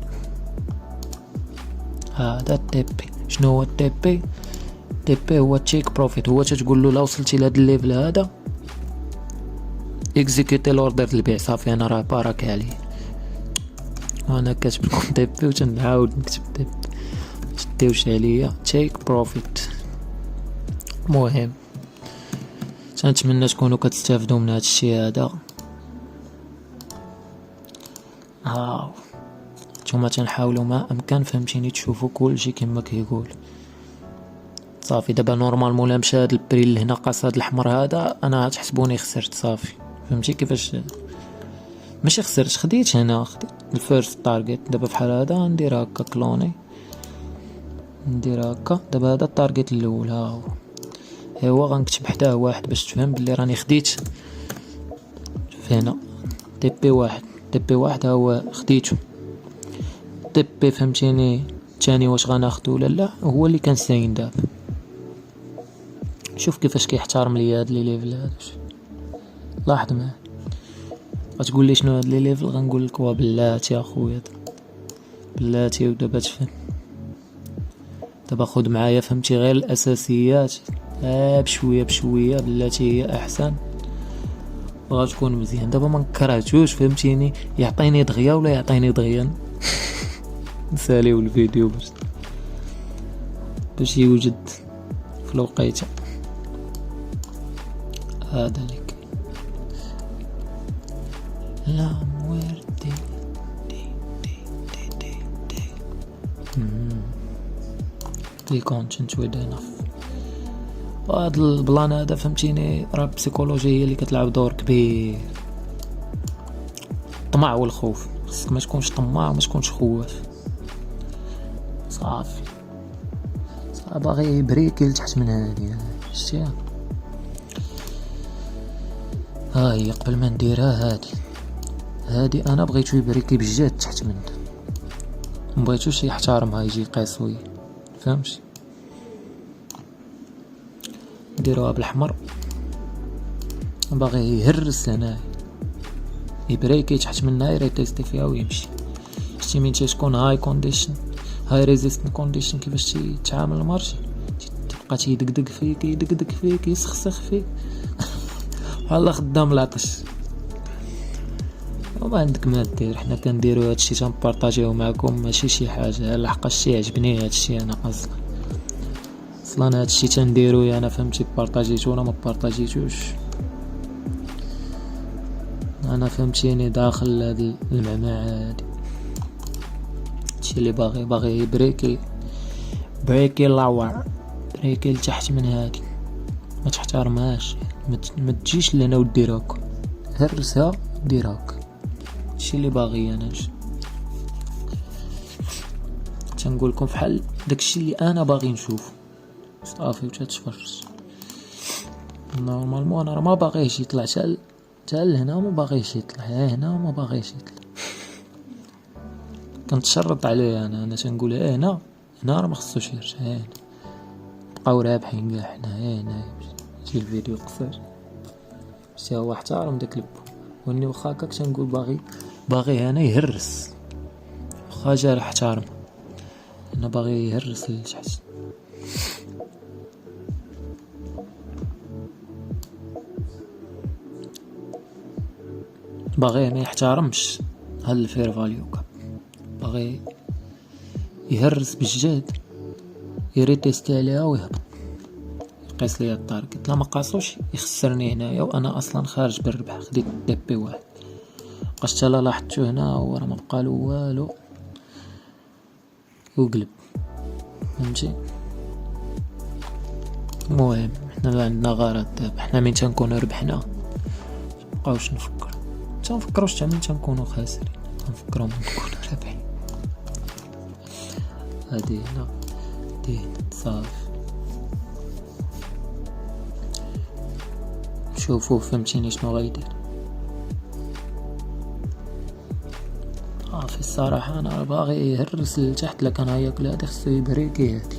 هذا تي بي. شنو هو تي بي؟ تي بي هو تشيك بروفيت. هو تتقول له لا وصلتي لهاد الليفل هذا اكزيكوتي لوردر البيع صافي انا راه بارك عليه. وانا كاتب لكم تي بي وتنعاود نكتب تي بي، تديوش عليا تشيك بروفيت. المهم تنتمنى تكونوا كتستافدوا من هذا الشيء هذا. هاو نتوما تنحاولوا ما امكن فهمتيني تشوفوا كلشي كما كيقول. صافي دابا نورمالمون لا مشى هاد البري اللي هنا قاص هاد الاحمر هذا انا تحسبوني خسرت صافي. فهمتي كيفاش؟ ماشي خسرت، خديت هنا، خديت الفيرست تارجت. دابا بحال هذا ندير هكا كلوني، ندير هكا. دابا هذا التارجت الاول ها هو غنكتب حداه واحد باش تفهم بلي راني خديت هنا تي بي واحد. تي بي واحد ها هو خديتو. تي بي فهمتيني الثاني واش غناخدو ولا لا هو اللي كان ساين دابا. شوف كيفاش كيحترم لي هاد لي ليفل هذا. لاحظ معايا. غتقول لي شنو هاد لي ليفل؟ غنقول لك وا بلاتي اخويا بلاتي. ودابا تفهم، دابا خذ معايا فهمتي غير الاساسيات بشويه بشويه بلاتي هي احسن وغتكون مزيان. دابا ما نكرهتوش فهمتيني، يعطيني دغيا ولا يعطيني دغيا نساليو الفيديو باش يوجد في الوقيته. هذا لك لا موردي دي دي دي دي دي دي كونتنت ويد انف. وهاد البلان هذا فهمتيني راه البسيكولوجيا هي اللي كتلعب دور كبير. الطمع والخوف، خصك ما تكونش طماع وما تكونش خواف. صافي باغي يبريكي لتحت من هادي شتي. ها هي قبل ما نديرها هادي انا بغيتو يبريكي بجد تحت منها، مبغيتوش يحترمها يجي قاسوي فهمتي. نديروها بالاحمر، باغي يهرس هنا يبريكي تحت منها يريتيستي فيها ويمشي. شتي من تكون هاي كونديشن هاي ريزيستنت كونديشن كيفاش تتعامل المارشي، تبقى تيدقدق فيك يدقدق فيك يسخسخ فيك بحال خدام العطش وما عندك ما دير. حنا كنديرو هادشي تنبارطاجيو معكم ماشي شي حاجه لحقاش شي عجبني هادشي. انا اصلا هادشي تنديرو انا فهمتي بارطاجيتو ولا ما بارطاجيتوش انا فهمتيني داخل هاد المعمعه هادي. هادشي اللي باغي يبريكي لاور بريكي لتحت من هادي، ما تحترمهاش، ما تجيش لهنا ودير هكا، هرسها دير هكا. هادشي اللي باغي انا تنقول لكم فحال داكشي اللي انا باغي نشوف صافي وتتفرج. نورمالمون انا ما باغيش يطلع حتى لهنا، ما باغيش يطلع هنا، ما باغيش يطلع. كنتشرط عليه انا تنقول هنا راه ما خصوش يرجع هنا. بقاو رابحين كاع حنا هنا. شي الفيديو قصير شتي هو احترم داك البو. وني واخا هكاك تنقول باغي انا يهرس، واخا جا راه احترم انا باغي يهرس لتحت. باغي ما يحترمش هاد الفير فاليو كاب، باغي يهرس بجد يريتيستي عليها ويهبط يقيس ليا التارجت. لا ما قاسوش يخسرني هنايا وانا اصلا خارج بالربح. خديت دي بي واحد بقاش حتى لاحظتو هنا هو راه ما بقالو والو. وقلب، فهمتي؟ المهم حنا ما عندنا غرض دابا، حنا من تنكونو ربحنا مبقاوش تنفكروش حتى من تنكونو خاسرين، تنفكرو من نكونو رابحين. هادي هنا دين صافي. شوفوا فهمتيني شنو غيدير. في الصراحة انا باغي يهرس لتحت، لكن هياك لا خصو يبريكي هادي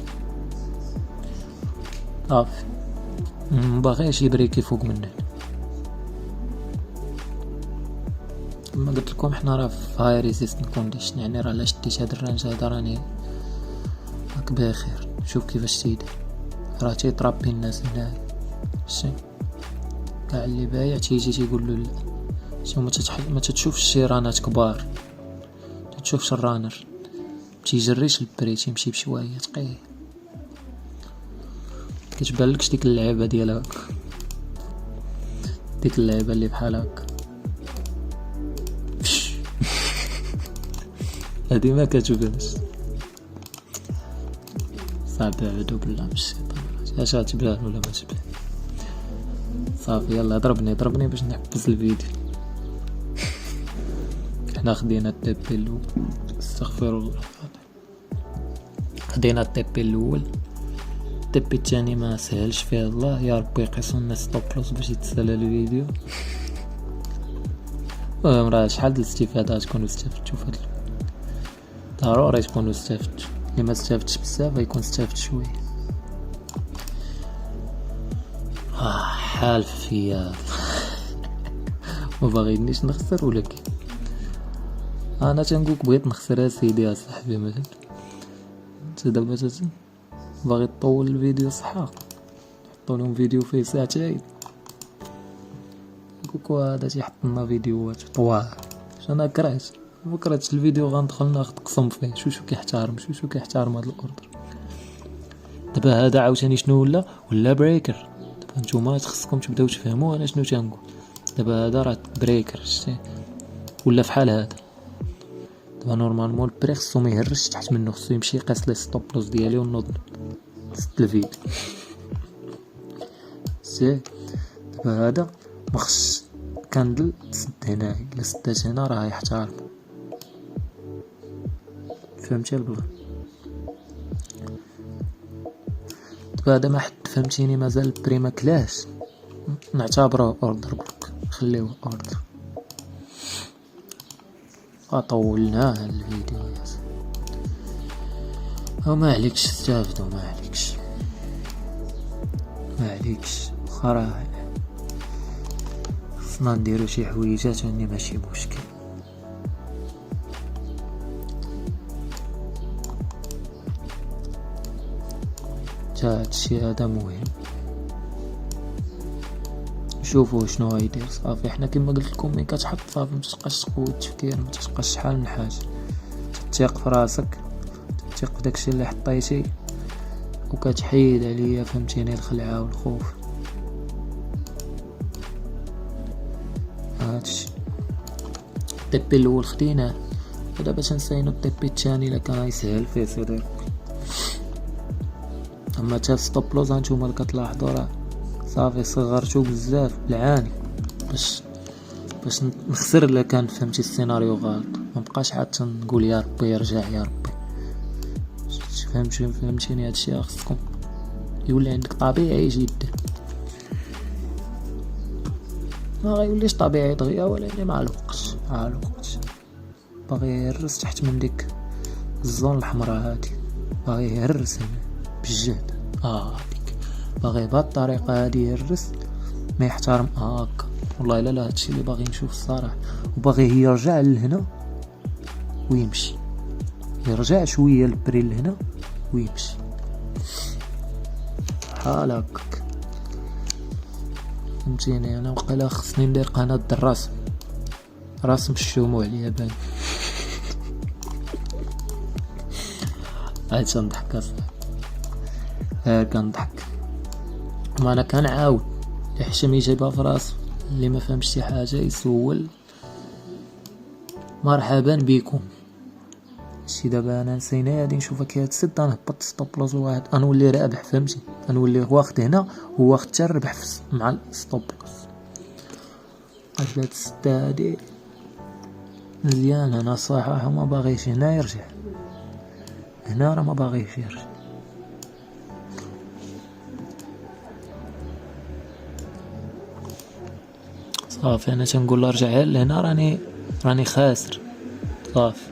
صافي، مباغيش يبريكي فوق منه. كما قلت لكم حنا راه في هاي ريزيستنت كونديشن، يعني راه لا شديت هاد الرانج هذا راني راك بخير. شوف كيفاش تيدير، راه تيطرابي الناس هنايا، شتي كاع اللي بايع تيجي تيقول له لا. شو ما تشوفش الشيرانات كبار، تشوفش الرانر تيجريش البري، تيمشي بشويه تقيل. كتبانلكش ديك اللعبه ديال هاك، ديك اللعبه اللي بحال هاك هادي ما كتبانش صعب. عدو بالله من الشيطان، اش غتبان ولا ما تبان؟ صافي يلا ضربني باش نحبس الفيديو. حنا خدينا التيبي الاول، استغفر الله، خدينا التيبي الاول. التيبي الثاني ما سهلش فيه الله، يا ربي يقيسوا لنا ستوب لوس باش يتسالى الفيديو. المهم راه شحال د الاستفاده تكونوا استفدتوا في هاد ضروري تكونوا استفدتوا. اللي ما استفدتش بزاف غيكون استفدت شويه. حال فيا ما باغينيش نخسر، ولكن انا تنقولك بغيت نخسر سيدي يا صاحبي. مثلا انت دابا باغي تطول الفيديو صحا، حطوا لهم فيديو فيه ساعتين، كوكو هذا تيحط لنا فيديوهات طوال. انا كرهت الفيديو، غندخل ناخذ قسم فيه. شو كيحترم هذا الاوردر. دابا هذا عاوتاني شنو ولا بريكر. دابا نتوما خصكم تبداو تفهموا انا شنو تنقول. دابا هذا راه بريكر، شتي ولا فحال هذا. دابا نورمالمون البري خصو ما يهرش تحت منه، خصو يمشي يقيس لي ستوب لوس ديالي ونوض نسد الفيديو. دابا هذا مخص كاندل تسد هنايا، الا سدات هنا راه يحترم. فهمتي البلان؟ دابا هذا ما حد فهمتيني، مازال البري ما كلاش، نعتبره اوردر برك، خليوه اوردر. طولناه الفيديو وما عليكش استافدوا، ما عليكش صراحه. خصنا نديرو شي حويجات اني ماشي مشكل. هادشي هذا مهم. شوفوا شنو غيدير. صافي حنا كما قلت لكم ملي كتحط صافي ما تبقاش تقوي التفكير، ما تبقاش شحال من حاجه، تثيق في راسك، تثيق في داكشي اللي حطيتي، وكتحيد عليا فهمتيني الخلعه والخوف. هادشي التيبي الاول خديناه، ودابا تنساينو التيبي الثاني الا كان يسهل فيه صديق. اما تا ستوب لوز هانتوما اللي كتلاحظوا راه صافي صغرتو بزاف بالعاني باش نخسر الا كان فهمتي السيناريو غلط. ما بقاش حتى نقول يا ربي يرجع يا ربي. فهمتيني هادشي خصكم يولي عندك طبيعي جدا، ما غيوليش طبيعي دغيا، ولكن مع الوقت باغي يهرس تحت من ديك الزون الحمراء هادي، باغي يهرس بالجهد ديك، باغي بهاد الطريقه هادي يهرس ما يحترم هاكا. والله لا هادشي اللي باغي نشوف الصراحه. وباغي يرجع لهنا ويمشي، يرجع شويه البري لهنا ويمشي بحال هكاك. فهمتيني؟ انا وقيلا خصني ندير قناه الرسم، رسم الشموع الياباني. هاي تنضحك اصاحبي، كنضحك. ما انا كنعاود الحشم يجيبها في راسو، اللي ما فهمش شي حاجه يسول. مرحبا بكم، شي دابا انا نسينا غادي نشوفها كيتسد، نهبط ستوب لوز واحد، نولي رابح فهمتي، نولي واخد هنا وواخد حتى الربح مع الستوب لوز. هاد السده هادي مزيان. انا صراحه ما باغيش هنا يرجع، هنا راه ما باغيش يرجع. صافي انا تنقول ارجع لهنا راني خاسر صافي.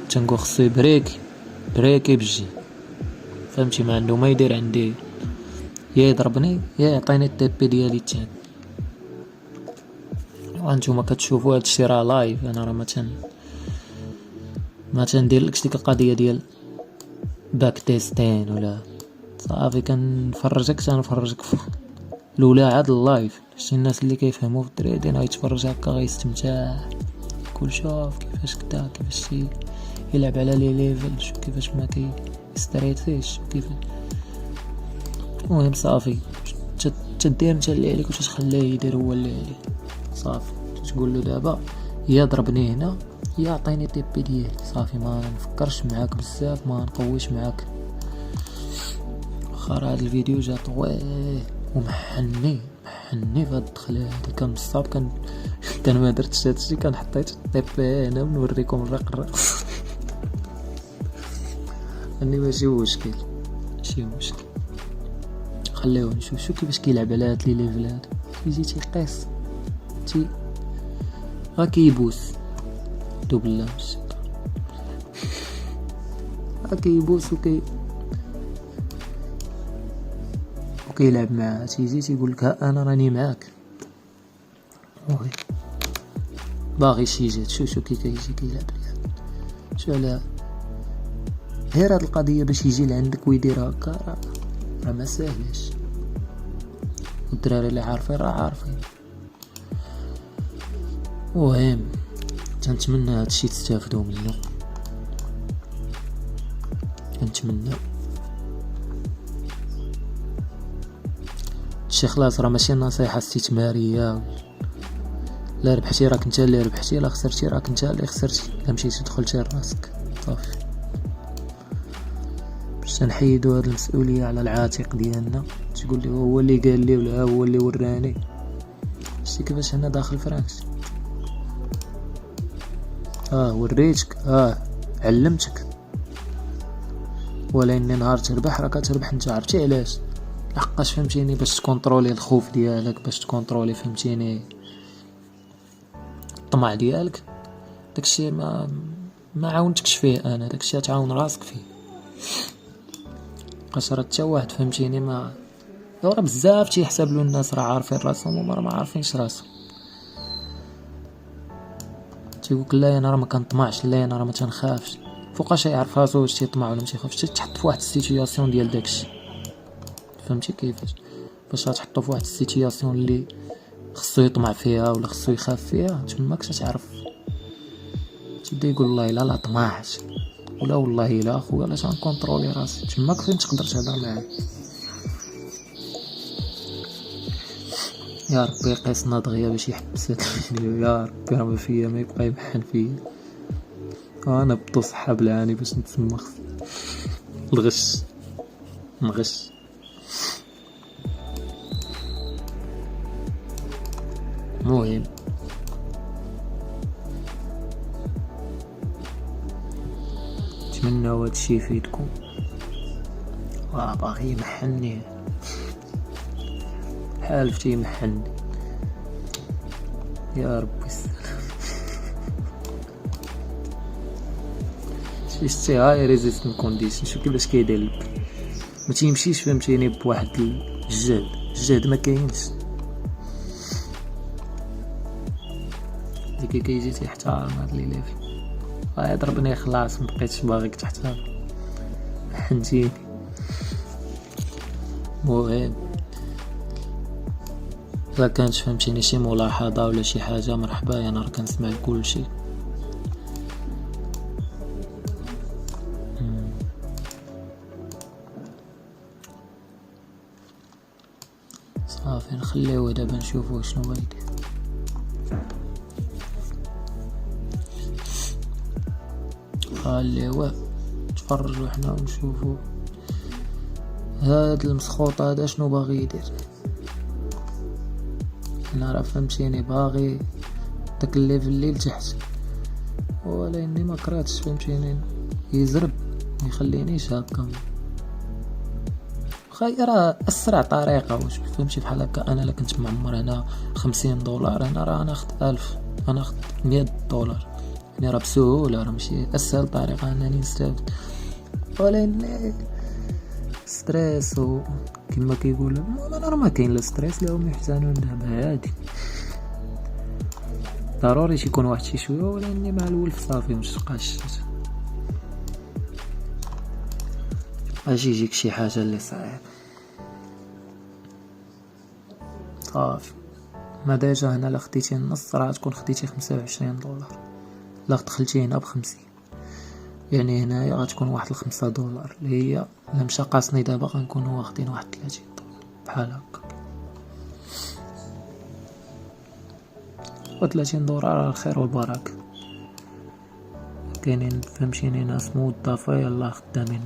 تنقول خصو بريكي بجي فهمتي، ما عنده ما يدير عندي، يا يضربني يا يعطيني التيبي ديالي الثاني. وانتوما كتشوفوا هادشي راه لايف، انا راه ما تنديرلكش ديك القضيه ديال باك تيستين ولا صافي. كنفرجك تنفرجك الاولى عاد اللايف. شتي الناس اللي كيفهموا في التريدين غيتفرج هكا غيستمتع، كل شوف كيفاش كدا، كيفاش يلعب على لي ليفل، شوف كيفاش ما كيستريتيش كيفاش. المهم صافي تدير انت اللي عليك وتخليه يدير هو اللي عليه صافي. تقول له دابا يا ضربني هنا يا عطيني تيبي ديالي صافي، ما نفكرش معاك بزاف، ما نقويش معاك. اخر هذا الفيديو جا طويل ومحني في هاد الدخله هادي، كان بصاب كان ما درتش هادشي، كان حطيت الطيب هنا ونوريكم الرق اني ماشي مشكل خليوه نشوف شو كيفاش كيلعب على هاد لي ليفل هاد. يجي تيقيس كيبوس دوبل لامس كيبوس وكيلعب معاه. تيجي تيقول لك ها انا راني معاك، باغي شي جات. شو كيجي كيلعب ليها. شو على غير هاد القضيه باش يجي لعندك ويدير هكا راه ما ساهلش. والدراري اللي عارفين راه عارفين. مهم تنتمنى هادشي تستافدوا منه، كنتمنى شي خلاص. راه ماشي نصيحه استثماريه، لا ربحتي راك انت اللي ربحتي، لا خسرتي راك انت اللي خسرتي. لا مشيتي دخلتي لراسك صافي. باش نحيدوا هاد المسؤوليه على العاتق ديالنا. تقول لي هو اللي قال لي ولا هو اللي وراني. شتي كيفاش انا داخل فرنسا وريتك علمتك، ولا اني نهار تربح راك تربح انت. عرفتي علاش؟ لحقاش فهمتيني باش تكونترولي الخوف ديالك، باش تكونترولي فهمتيني الطمع ديالك. داكشي ما عاونتكش فيه انا، داكشي تعاون راسك فيه. قشرة حتى واحد فهمتيني ما راه بزاف تيحسب له الناس راه عارفين راسهم وما ما عارفينش راسهم. تيقولك لا انا راه ما كنطمعش، لا انا راه ما تنخافش. فوقاش يعرف راسو واش تيطمع ولا ما تيخافش؟ تحط في واحد السيتوياسيون ديال داكشي فهمتي كيفاش. باش تحطو في واحد السيتوياسيون اللي خصو يطمع فيها ولا خصو يخاف فيها، تماك تعرف. تبدا يقول والله لا طمعش، ولا والله لا اخويا لا تنكونترولي راسي. تماك فين تقدر تهضر معاه. يا ربي يقيسنا دغيا باش يحبس هاد الفيديو، يا ربي راه ما فيا ما يبقى يمحن فيا. انا بدو صحه بالعاني باش نتسمى الغش نغش. المهم نتمنى هادشي يفيدكم. باغي يمحني حالفتي يمحني، يا ربي السلام. شتي هاي ريزيستنت كونديشن. شوف كيفاش كيدير لك، ما تيمشيش فهمتيني بواحد الجهد ما كاينش. ديك كيجي تيحترم هاد لي ليفل. يضربني خلاص مبقيتش باغيك تحترم، حنتيني. مهم الا كانت فهمتيني شي ملاحظه ولا شي حاجه مرحبا، انا راه كنسمع كل شيء. صافي نخليوه دابا نشوفو شنو غيدير. خليوه نتفرجوا حنا ونشوفوا هاد المسخوط هذا شنو باغي يدير. انا راه فهمتيني باغي داك الليفل اللي لتحت، ولكني ما كرهتش فهمتيني يزرب ما يخلينيش هكا. خاي راه اسرع طريقه واش فهمتي، بحال هكا انا لا كنت معمر هنا $50 انا راه ناخذ 1000، انا ناخذ $100 يعني راه بسهوله، راه ماشي اسهل طريقه انني نستافد. ولكن ستريس كما كيقولوا انا راه ما كاين لا ستريس لهم يحزنون دابا عادي، ضروري تيكون واحد شي شويه، ولكن مع الولف صافي متبقاش اجي يجيك شي حاجه اللي صعيب صافي. ما ديجا هنا لا خديتي النص راه تكون خديتي $25، لا دخلتي هنا ب50، يعني هنايا غتكون واحد $5 اللي هي الا مشى قاسني دابا غنكونوا واخدين واحد $30 بحال هكا. $30 راه الخير والبركه. كاينين فهمتيني ناس موظفه يلاه خدامين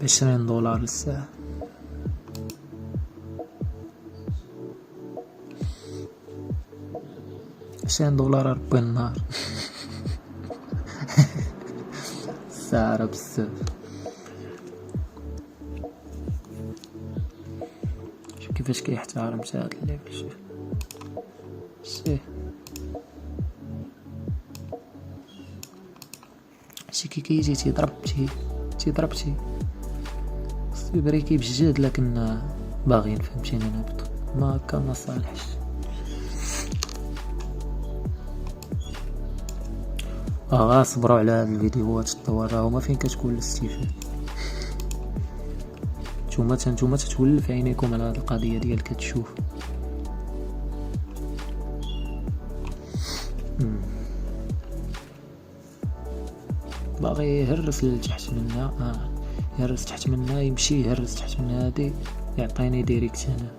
$20 للساعه. $20 ربي النهار الساعه راه بزاف. شوف كيفاش كيحترم حتى هاد الليفل، شوف شي كي كيجي تيضرب بريكي بجد، لكن باغيين فهمتيني نهبط ما كان صالحش. صبروا على هاد الفيديوهات الطوال، راهو ما فين كتكون الاستفاده. نتوما تتولف عينيكم على هاد القضيه ديال كتشوف. باغي يهرس لتحت منا، يهرس تحت منا، يمشي يهرس تحت من هادي يعطيني ديريكت هنا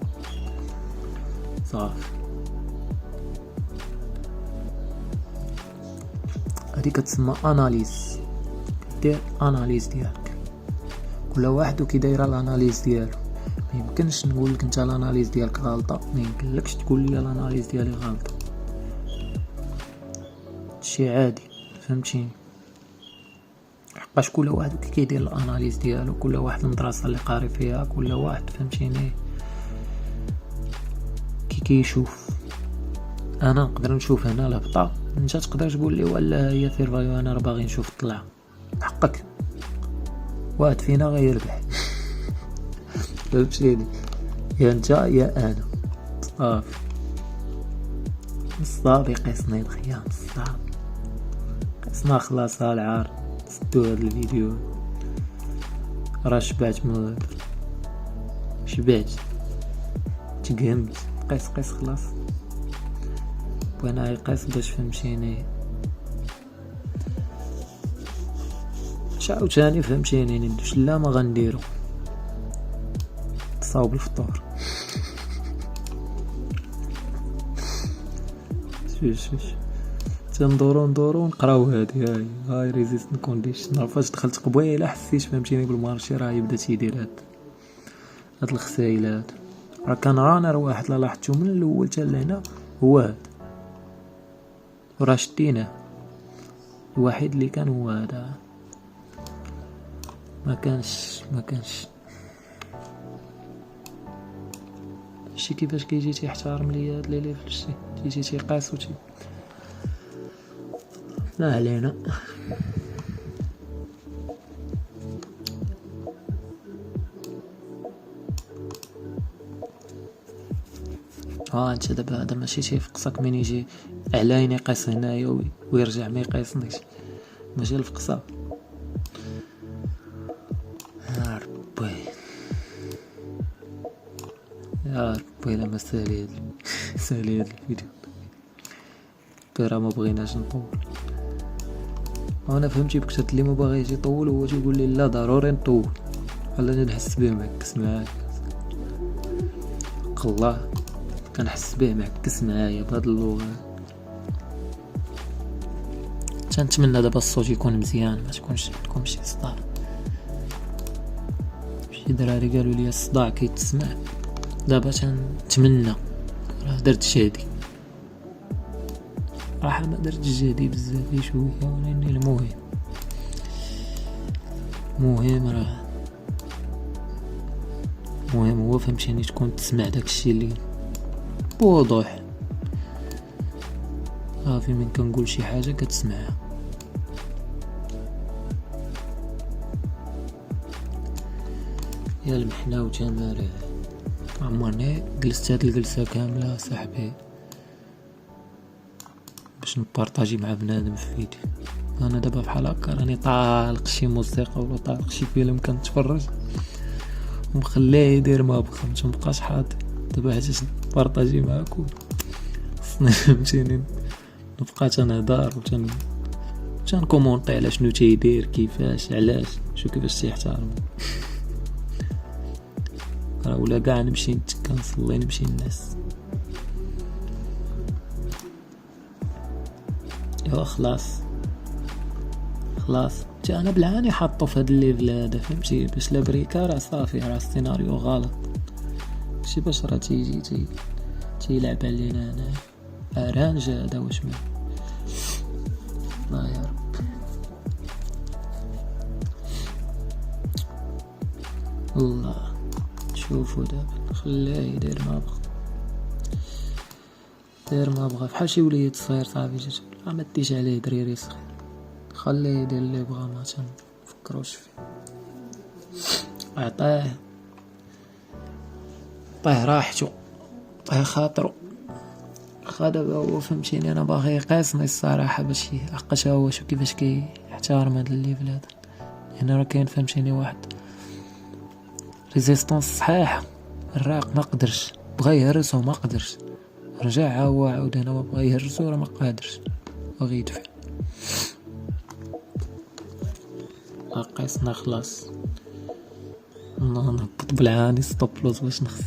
صافي. هادي كتسمى اناليز، دير اناليز ديالك، كل واحد وكي دايره الاناليز ديالو. ما يمكنش نقول لك انت الاناليز ديالك غلطه، ما يمكنلكش تقول لي الاناليز ديالي غلطه، شي عادي فهمتيني. حقاش كل واحد كي كيدير الاناليز ديالو، كل واحد المدرسه اللي قاري فيها، كل واحد فهمتيني كي كيشوف. انا نقدر نشوف هنا الهبطه، انت تقدر تقول لي ولا هي فيرفايو انا راه باغي نشوف الطلعه. حقك واحد فينا غيربح فهمتيني، يا انت يا انا صافي. السابق يصنيد خيام الصعب قسنا خلاص العار. سدو هاد الفيديو راه شبعت شبعت تقهمت. قيس خلاص بغينا يقيس باش فهمتيني عاوتاني فهمتيني ندوش لا ما غنديرو تصاوب الفطور. شوش تندورو نقراو هادي هاي ريزيست كونديشن. فاش دخلت قبيله حسيت فهمتيني بالمارشي راه يبدا تيدير هاد الخسايلات. راه كان رانر واحد لا لاحظتو من الاول حتى لهنا هو هاد، وراه شديناه الوحيد اللي كان هو هذا. ما كانش شي كيفاش كيجي تيحترم ليا هاد لي ليفل، شي تيجي تيقاس وتي لا علينا. انت دابا هذا ماشي تيفقصك من يجي علينا يقيس هنايا ويرجع ما يقيسنيش، ماشي الفقصه. يا ربي لما سالي هاد الفيديو راه ما بغيناش نطول. انا فهمتي بكثرت اللي ما باغيش يطول هو تيقول لي لا ضروري نطول، خلاني نحس به معكس معايا. الله كنحس به معكس معايا بهاد اللغه. تنتمنى دابا الصوت يكون مزيان، ما تكونش عندكم شي صداع. شي دراري قالوا لي الصداع كيتسمع، دابا تنتمنى راه درت جهدي، راح ما درتش جهدي بزاف شويه، ولكن المهم راه المهم هو فهمتيني تكون تسمع داكشي اللي بوضوح. صافي من كنقول شي حاجه كتسمعها. يا المحنة وتماره، عمرني جلست هاد الجلسة كاملة صاحبي باش نبارطاجي مع بنادم في فيديو. انا دابا بحال هكا راني طالق شي موسيقى ولا طالق شي فيلم كنتفرج ومخليه يدير ما بغا، متبقاش حاضر دابا حيت نبارطاجي معاكم. خصني فهمتيني نبقى تنهضر تنكومونطي على شنو تيدير، كيفاش، علاش، شو كيفاش تيحتارم. ولا كاع نمشي نتكا نصلي نمشي الناس. ايوا خلاص جا انا بالعاني حاطو في هاد الليفل هذا فهمتي، باش لابريكا راه صافي راه السيناريو غلط. شي باش راه تيلعب علينا هنا ارانج هذا واش من يا رب. الله شوفوا دابا خليه يدير ما بغا بحال شي وليد صغير صافي جات ما ديش عليه دريري صغير، خليه يدير اللي بغا ما تنفكروش فيه. عطيه راحتو عطيه خاطرو. دابا هو فهمتيني انا باغي يقاسني الصراحه باش يعقش هو شو كيفاش كيحترم هذا الليفل هذا. هنا راه كاين فهمتيني واحد ريزيستونس صحيح. الراق ما قدرش، بغا يهرسو ما قدرش، رجع هو عاود هنا بغا يهرسو راه ما قادرش، باغي يدفع. قيسنا خلاص نهبط بالعاني ستوب لوز باش نخسر.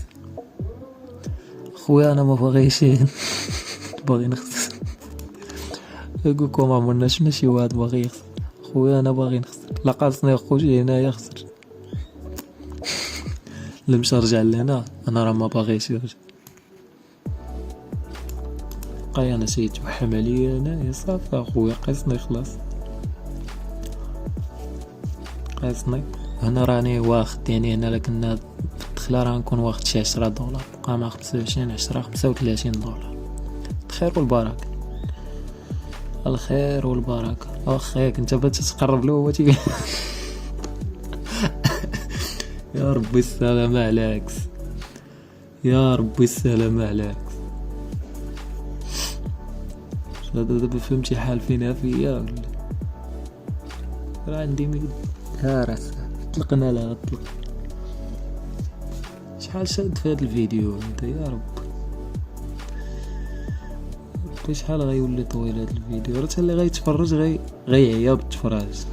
خويا انا ما باغيش باغي نخسر. يقولكم عمرناش ماشي واحد باغي يخسر. خويا انا باغي نخسر، لا قاصني خويا هنايا خسر. لمشى رجع لهنا انا راه ما باغيش يرجع. انا سيتوحم عليا هنايا صافي اخويا قيسني خلاص قيسني. هنا راني واخد يعني هنا لكن الدخله راه نكون واخد شي $10 بقى مع 25 10 $35. الخير والبركه الخير والبركه. واخا كنت باغي تقرب له هو يا ربي السلامة عليك، يا ربي السلامة عليك. هذا دابا فهمتي حال فينا فيا ولا راه عندي ميد هارس طلقنا لا طلق. شحال شاد في هذا الفيديو انت يا رب شحال غيولي طويل هذا الفيديو، راه اللي غيتفرج غيعيا بالتفرج.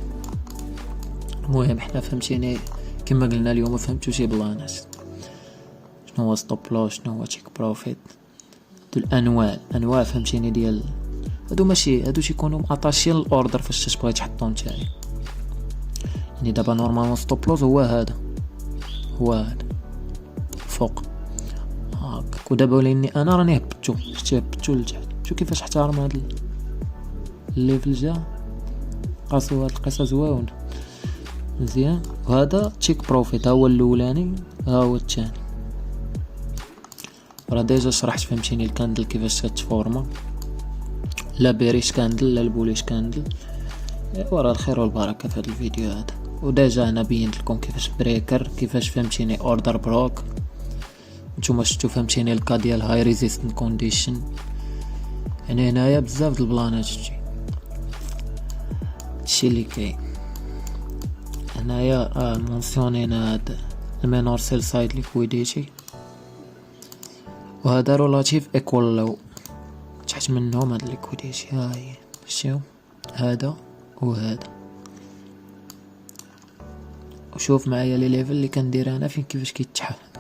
المهم حنا فهمتيني كما قلنا اليوم فهمتوا شي بلانات، شنو هو ستوب لوس، شنو هو تشيك بروفيت، هادو الانواع فهمتيني ديال هادو ماشي هادو تيكونوا ماتاشين الاوردر فاش تبغي تحطو نتايا. يعني دابا نورمالمون ستوب لوس هو هذا فوق هاك. ودابا ولاني انا راني هبطو لتحت، شو كيفاش احترم هاد الليفل جا قاسو هاد القصه زواونه مزيان. وهذا تشيك بروفيت هو الاولاني ها هو الثاني. راه ديجا شرحت فهمتيني الكاندل كيفاش كتفورما، لا بيريش كاندل لا البوليش كاندل. ورا الخير والبركه في هذا الفيديو هذا. وديجا انا بينت لكم كيفاش بريكر، كيفاش فهمتيني اوردر بروك. نتوما شفتوا فهمتيني الكا ديال هاي ريزيستنت كونديشن. يعني هنايا بزاف د البلانات تجي هادشي اللي كاين هنايا. مونسيونينا هاد المينور سيل سايد ليكويديتي، وهذا رولاتيف ايكوال لو تحت منهم هاد ليكويديتي. ها هي شوف هذا وهذا، وشوف معايا لي ليفل اللي كندير انا فين كيفاش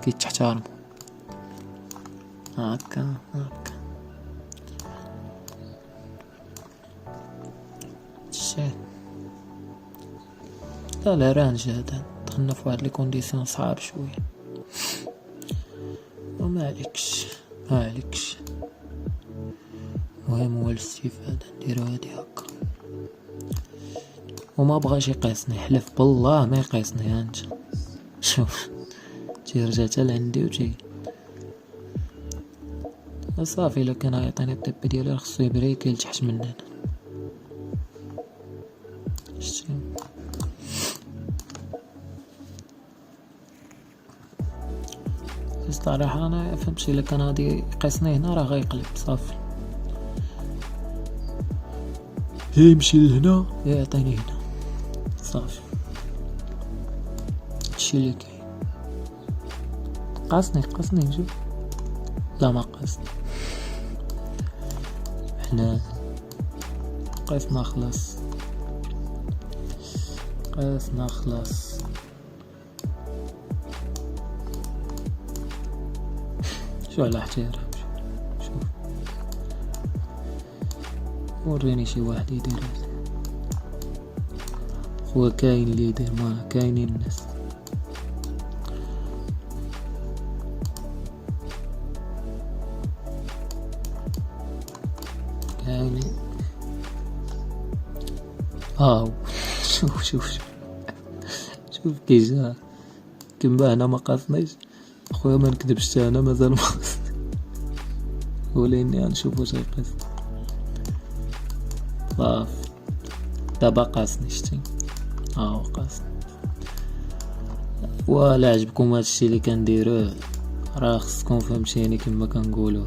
كيتحترم هكا لا رانج هذا، دخلنا في واحد لي كونديسيون صعاب شويه، وما عليكش ما عليكش. المهم هو الاستفادة، نديرو هادي هكا. وما بغاش يقيسني، حلف بالله ما يقيسني. ها انت شوف تيرجع حتى لعندي وتي صافي. الا كان غيعطيني الطب ديالي خصو يبريكي لتحت من هنا. شتي الصراحة انا فهمتش، الا كان غادي يقيسني هنا راه غيقلب صافي. يمشي لهنا يعطيني هنا صافي. هادشي اللي كاين. قاسني نشوف. لا ما قاسني، حنا قاسنا خلاص شو على احترام. شوف وريني شي واحد يدير هذا. هو كاين اللي يدير، ما كاينين الناس. كاينين. شوف كي كيما هنا ما قاسنيش خويا، ما نكذبش حتى انا مازال ما قاسني، وليني غنشوف واش غيقيس. صافي دابا قاسني، شتي هو قاسني. ولا عجبكم هادشي اللي كنديروه راه خصكم فهمتيني كما كنقولوا.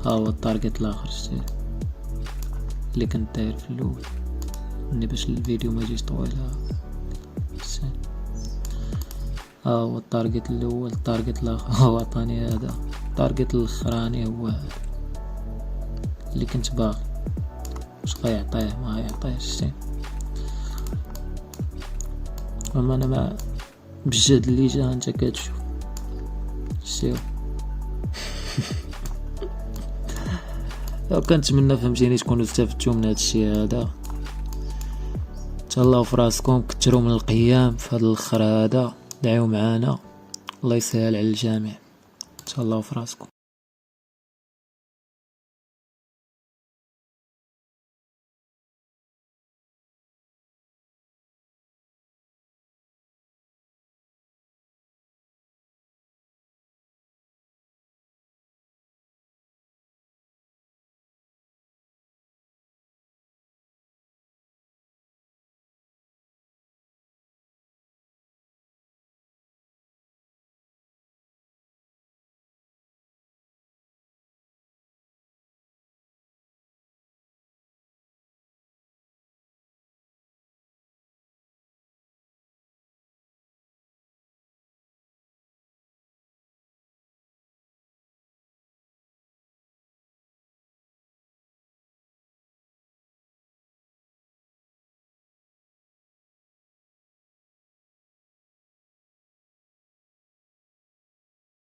ها هو التارجت الاخر، شتي اللي كنت داير في الاول مني باش الفيديو ما يجيش طويل. ها هو التارجت الاول. التارجت الاخر هو عطاني هذا. التارجت الاخراني هو هذا اللي كنت باغي. واش غيعطيه ما غيعطيهش، شتي. اما انا ما بجد اللي جا انت كتشوف، شتي. كنتمنى فهمتيني تكونوا استفدتوا من هذا الشيء هذا. تهلاو في راسكم، كثروا من القيام في هذا الاخر هذا، دعيو معانا، الله يسهل على الجميع. تهلاو في راسكم.